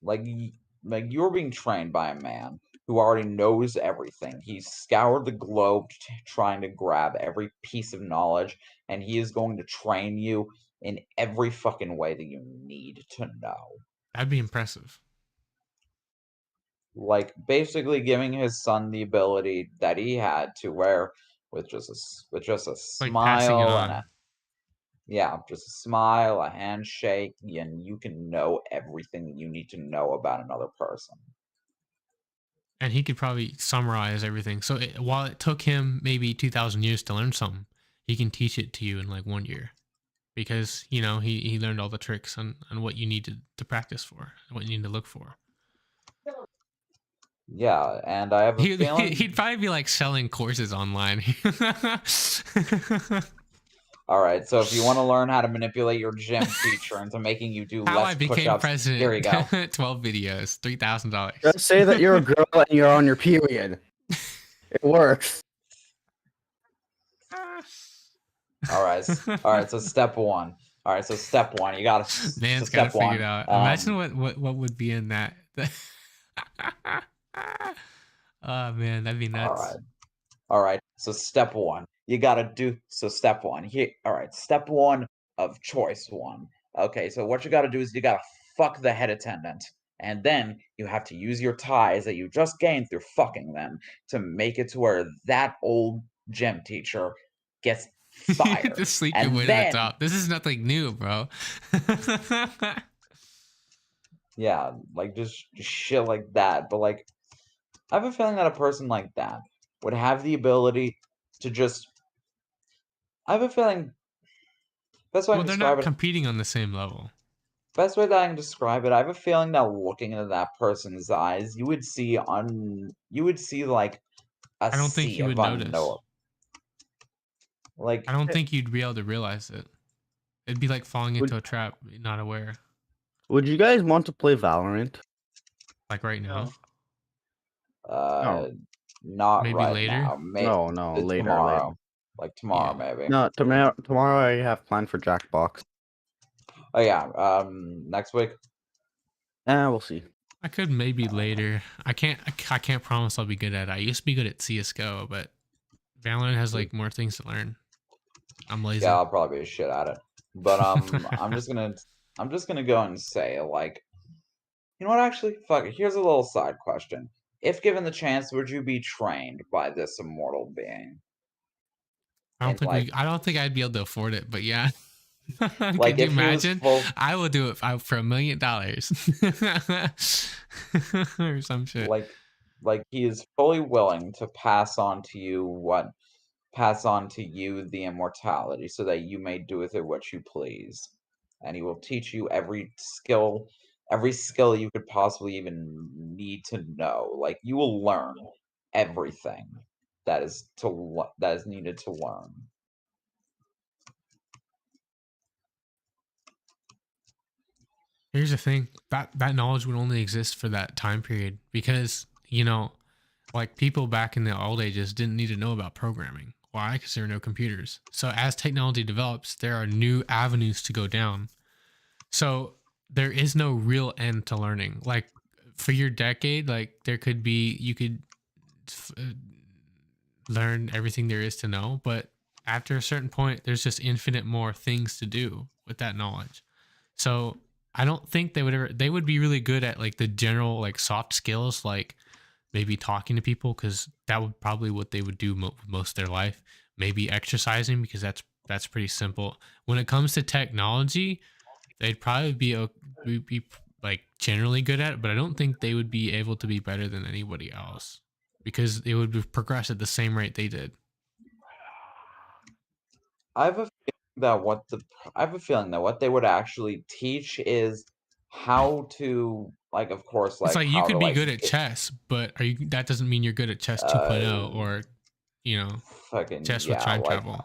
like you're being trained by a man who already knows everything. He's scoured the globe trying to grab every piece of knowledge, and he is going to train you in every fucking way that you need to know. That'd be impressive. Like, basically giving his son the ability that he had to wear with just a Like passing it smile and on. just a smile, a handshake, and you can know everything that you need to know about another person. And he could probably summarize everything. So while it took him maybe 2,000 years to learn something, he can teach it to you in like 1 year, because he learned all the tricks on what you need to practice for, what you need to look for. Yeah, and I have a feeling He'd probably be like selling courses online. All right, so if you want to learn how to manipulate your gym teacher into making you do How I less became push-ups, president. here you go. 12 videos, $3,000. Just say that you're a girl and you're on your period. It works. All right, so step one. All right, so step one, you gotta. Man's so gotta step figure one, it out. Imagine what would be in that. Oh man, that'd be nuts. All right. So step one, you gotta do. So step one, here. All right, step one of choice one. Okay, so what you gotta do is you gotta fuck the head attendant, and then you have to use your ties that you just gained through fucking them to make it to where that old gym teacher gets fired. Just sleep And your way then, to the top. This is nothing new, bro. yeah, like just shit like that. But like, I have a feeling that a person like that would have the ability to just. I have a feeling. Best way I Well, can they're describe not it. competing on the same level. Best way that I can describe it. I have a feeling that looking into that person's eyes, you would see like a I don't think sea you of would notice. unknown. Like, I don't think you'd be able to realize it. It'd be like falling into a trap, not aware. Would you guys want to play Valorant? Like right now. No. not Maybe right later? now. No, later. Tomorrow. Later. Like tomorrow, Yeah. maybe. No, tomorrow I have planned for Jackbox. Oh yeah. Next week. We'll see. I could maybe later. I can't promise I'll be good at it. I used to be good at CS:GO, but Valorant has like more things to learn. I'm lazy. Yeah, I'll probably be shit at it. But I'm just gonna go and say, like, you know what? Actually, fuck it. Here's a little side question. If given the chance, would you be trained by this immortal being? I don't And, think I don't think I'd be able to afford it, but yeah. Like, Could you if he was imagine? full- I will do it for $1 million or some shit. like he is fully willing to pass on to you what pass on to you the immortality, so that you may do with it what you please. And he will teach you every skill you could possibly even need to know. Like, you will learn everything that is needed to learn. Here's the thing, that knowledge would only exist for that time period because, like people back in the old ages didn't need to know about programming. Why? Because there are no computers. So as technology develops, there are new avenues to go down. So there is no real end to learning. Like for your decade, like you could learn everything there is to know, but after a certain point, there's just infinite more things to do with that knowledge. So I don't think they would be really good at like the general like soft skills, like maybe talking to people, because that would probably what they would do most of their life. Maybe exercising, because that's pretty simple. When it comes to technology, they'd probably be like generally good at it, but I don't think they would be able to be better than anybody else because they would progress at the same rate they did. I have a feeling that what they would actually teach is how to, like, of course, It's like like you how to could be like good at chess, but that doesn't mean you're good at chess 2.0 or, you know, fucking chess with yeah, time like travel.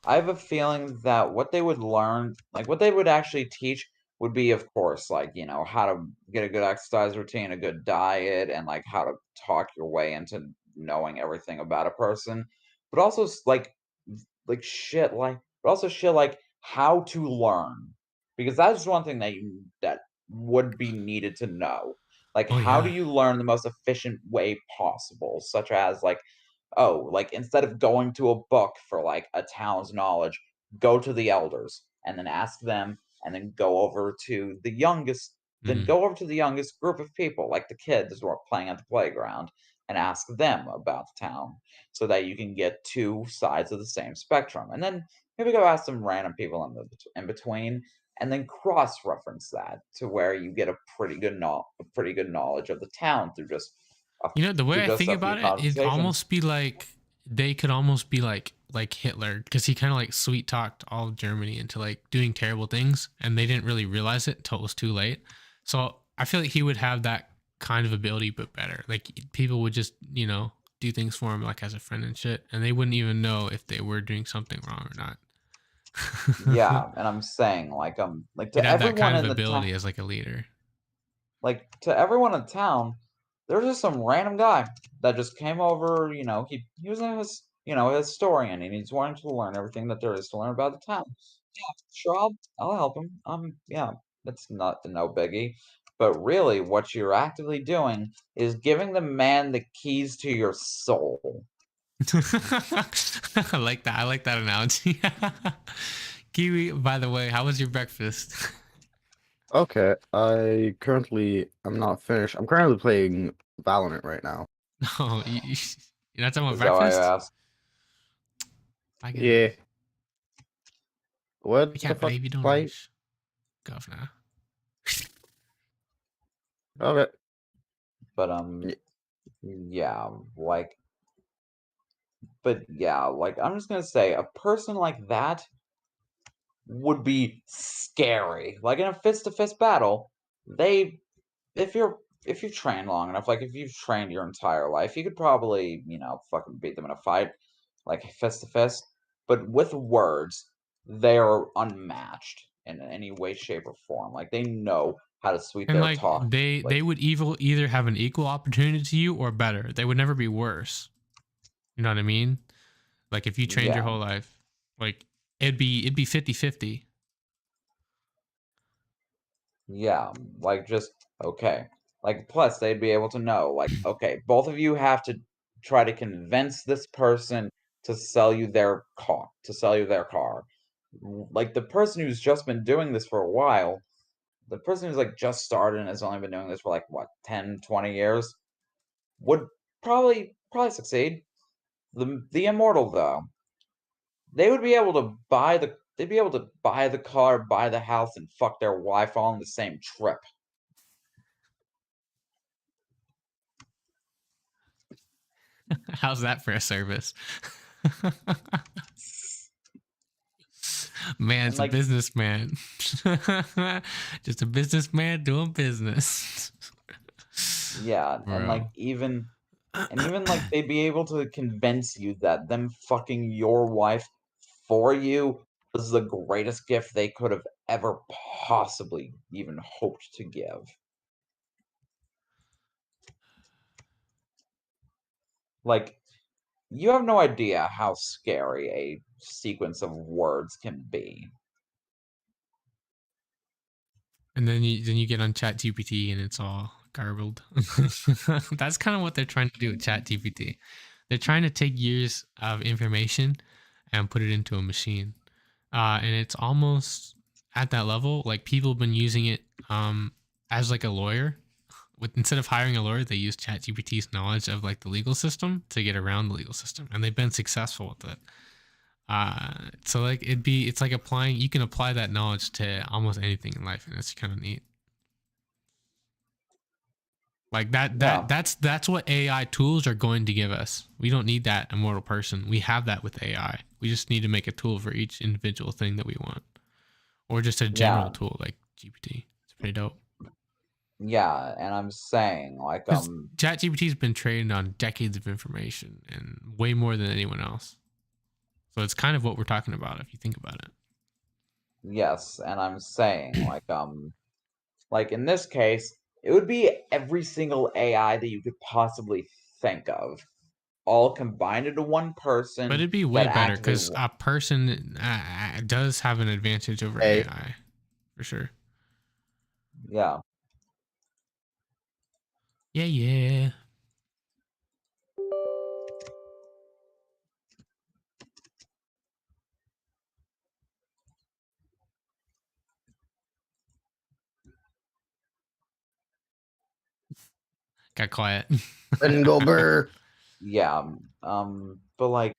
I have a feeling that what they would learn, like what they would actually teach, would be, of course, like, how to get a good exercise routine, a good diet, and like how to talk your way into knowing everything about a person. But also but also shit like how to learn, because that's one thing that would be needed to know. Like, Oh how do yeah. you learn the most efficient way possible, such as like, oh, like instead of going to a book for like a town's knowledge, go to the elders and then ask them, and then Mhm. go over to the youngest group of people, like the kids who are playing at the playground, and ask them about the town, so that you can get two sides of the same spectrum. And then maybe go ask some random people in between, and then cross-reference that to where you get a pretty good knowledge of the town The way through I just think a few about it, it'd conversations. almost be like they could almost be like Hitler, because he kind of like sweet talked all of Germany into like doing terrible things, and they didn't really realize it until it was too late. So I feel like he would have that kind of ability, but better. Like people would just do things for him like as a friend and shit, and they wouldn't even know if they were doing something wrong or not. Yeah, and I'm saying, like He'd to have that everyone kind of in the town, ability as like a leader. there's just some random guy that just came over. He was a historian, and he's wanting to learn everything that there is to learn about the town. Yeah, sure, I'll help him. Yeah, that's not no biggie. But really, what you're actively doing is giving the man the keys to your soul. I like that. I like that analogy. Kiwi, by the way, how was your breakfast? Okay, I'm not finished. I'm currently playing Valorant right now. No, you're not talking about Is that why I breakfast? asked? My Yeah. goodness. I What the can't fuck believe you don't fight? rush. Governor. Okay. But Y- yeah, I'm just gonna say a person like that would be scary. Like in a fist to fist battle, they if you've trained long enough, like if you've trained your entire life, you could probably, fucking beat them in a fight, like fist to fist. But with words, they are unmatched in any way, shape, or form. Like they know how to sweep And their like talk. they Like, would either have an equal opportunity to you or better. They would never be worse. You know what I mean? Like if you trained your yeah. whole life, like it'd be 50-50. Yeah, like just okay. Like plus they'd be able to know, like, okay, both of you have to try to convince this person to sell you their car. Like the person who's just been doing this for a while, the person who's like just started and has only been doing this for like what, 10, 20 years, would probably succeed. The immortal though, they'd be able to buy the car, buy the house, and fuck their wife all in the same trip. How's that for a service? Man's And, like- a businessman. Just a businessman doing business. Yeah, and like Bro. even like they'd be able to convince you that them fucking your wife for you was the greatest gift they could have ever possibly even hoped to give. Like, you have no idea how scary a sequence of words can be. And then you get on Chat GPT and it's all garbled. That's kind of what they're trying to do with Chat GPT. They're trying to take years of information and put it into a machine. And it's almost at that level. Like people have been using it as like a lawyer. Instead of hiring a lawyer, they use Chat GPT's knowledge of like the legal system to get around the legal system, and they've been successful with it. So like it's like you can apply that knowledge to almost anything in life, and it's kind of neat. Like Yeah. that's what AI tools are going to give us. We don't need that immortal person. We have that with AI. We just need to make a tool for each individual thing that we want, or just a general Yeah. tool like GPT. It's pretty dope. Yeah, and I'm saying like 'Cause ChatGPT's been trained on decades of information and way more than anyone else. So it's kind of what we're talking about if you think about it. yes, and I'm saying like in this case, it would be every single AI that you could possibly think of, all combined into one person. But it'd be way that better actively because a person does have an advantage over Hey. AI for sure. Yeah. Yeah. Got quiet. Engelbert. Yeah. But like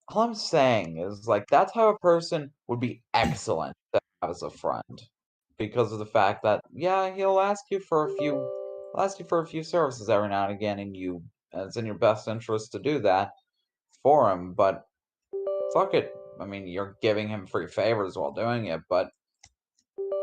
all I'm saying is like that type of person would be excellent to have as a friend. Because of the fact that yeah, he'll ask you for a few services every now and again, and it's in your best interest to do that for him, but fuck it. I mean, you're giving him free favors while doing it, but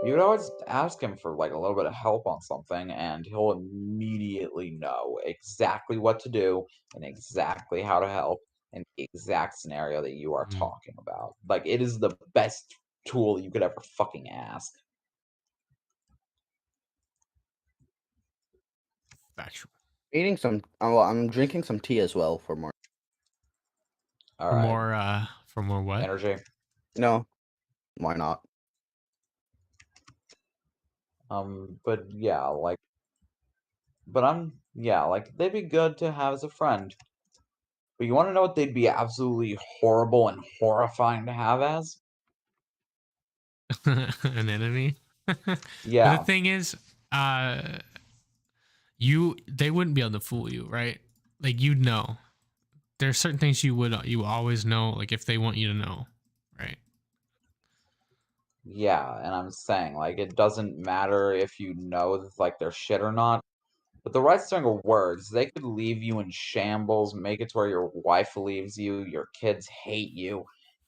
you would always ask him for like a little bit of help on something, and he'll immediately know exactly what to do and exactly how to help in the exact scenario that you are Mm. talking about. Like, it is the best tool you could ever fucking ask. Factual. Eating some. Oh, well, I'm drinking some tea as well for more. All For right, more what? energy. No, why not? But yeah, like, like they'd be good to have as a friend. But you want to know what they'd be absolutely horrible and horrifying to have as? An enemy. But Yeah. the thing is, they wouldn't be able to fool you, right? Like you'd know. There's certain things you always know, like if they want you to know, right? Yeah, and I'm saying, like, it doesn't matter if you know that, like, they're shit or not. But the right string of words, they could leave you in shambles, make it to where your wife leaves you, your kids hate you,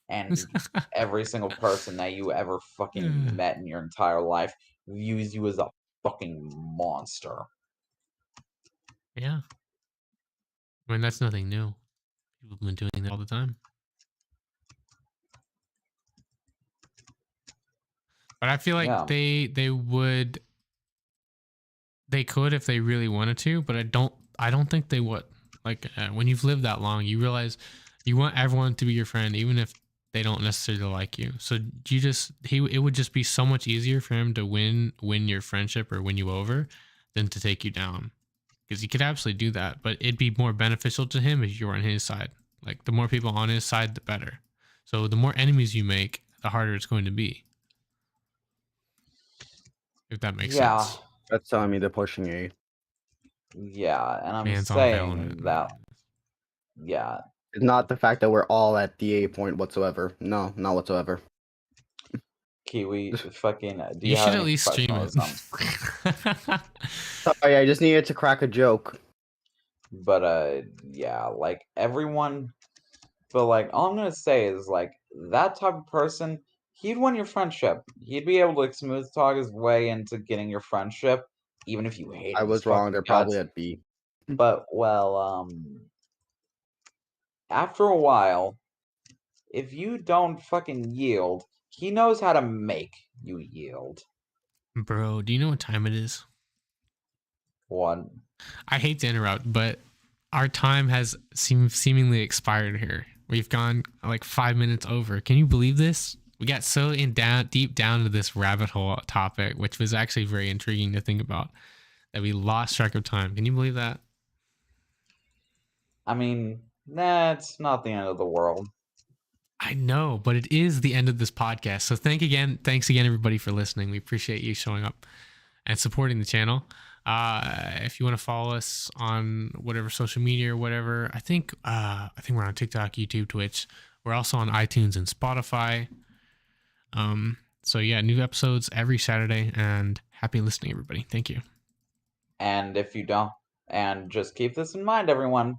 and every single person that you ever fucking met in your entire life views you as a fucking monster. Yeah. I mean, that's nothing new. People have been doing that all the time. But I feel like Yeah. they could if they really wanted to, but I don't think they would. Like when you've lived that long, you realize you want everyone to be your friend, even if they don't necessarily like you. So it would just be so much easier for him to win your friendship or win you over than to take you down. Because he could absolutely do that, but it'd be more beneficial to him if you were on his side. Like the more people on his side, the better. So the more enemies you make, the harder it's going to be. If that makes sense. That's telling me they're pushing A. Yeah, and I'm Man's on saying Valorant. that, yeah, It's not the fact that we're all at the A point whatsoever. No, not whatsoever. Kiwi, fucking, do You you have should at any least stream it. professionalism? Sorry, I just needed to crack a joke. But yeah, like everyone. But like, all I'm gonna say is like that type of person, he'd win your friendship. He'd be able to like, smooth talk his way into getting your friendship, even if you hate I his was wrong. fucking They're guts. probably at B. But after a while, if you don't fucking yield, he knows how to make you yield. Bro, do you know what time it is? One. I hate to interrupt, but our time has seemingly expired here. We've gone like 5 minutes over. Can you believe this? We got so deep down into this rabbit hole topic, which was actually very intriguing to think about, that we lost track of time. Can you believe that? I mean, that's not the end of the world. I know, but it is the end of this podcast. So thanks again, everybody, for listening. We appreciate you showing up and supporting the channel. If you want to follow us on whatever social media or whatever, I think we're on TikTok, YouTube, Twitch. We're also on iTunes and Spotify. So yeah, new episodes every Saturday, and happy listening, everybody. Thank you. And if you don't, and just keep this in mind, everyone,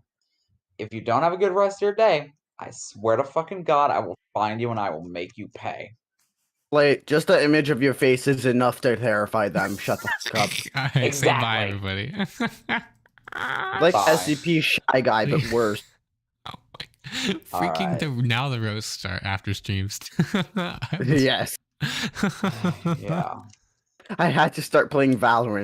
if you don't have a good rest of your day, I swear to fucking God, I will find you and I will make you pay. Like, just the image of your face is enough to terrify them. Shut the fuck up. All right, say bye, Exactly. everybody. Like Bye. SCP Shy Guy, but worse. Oh my. Freaking Alright. now the roast start after streams. Yes. Yeah. I had to start playing Valorant.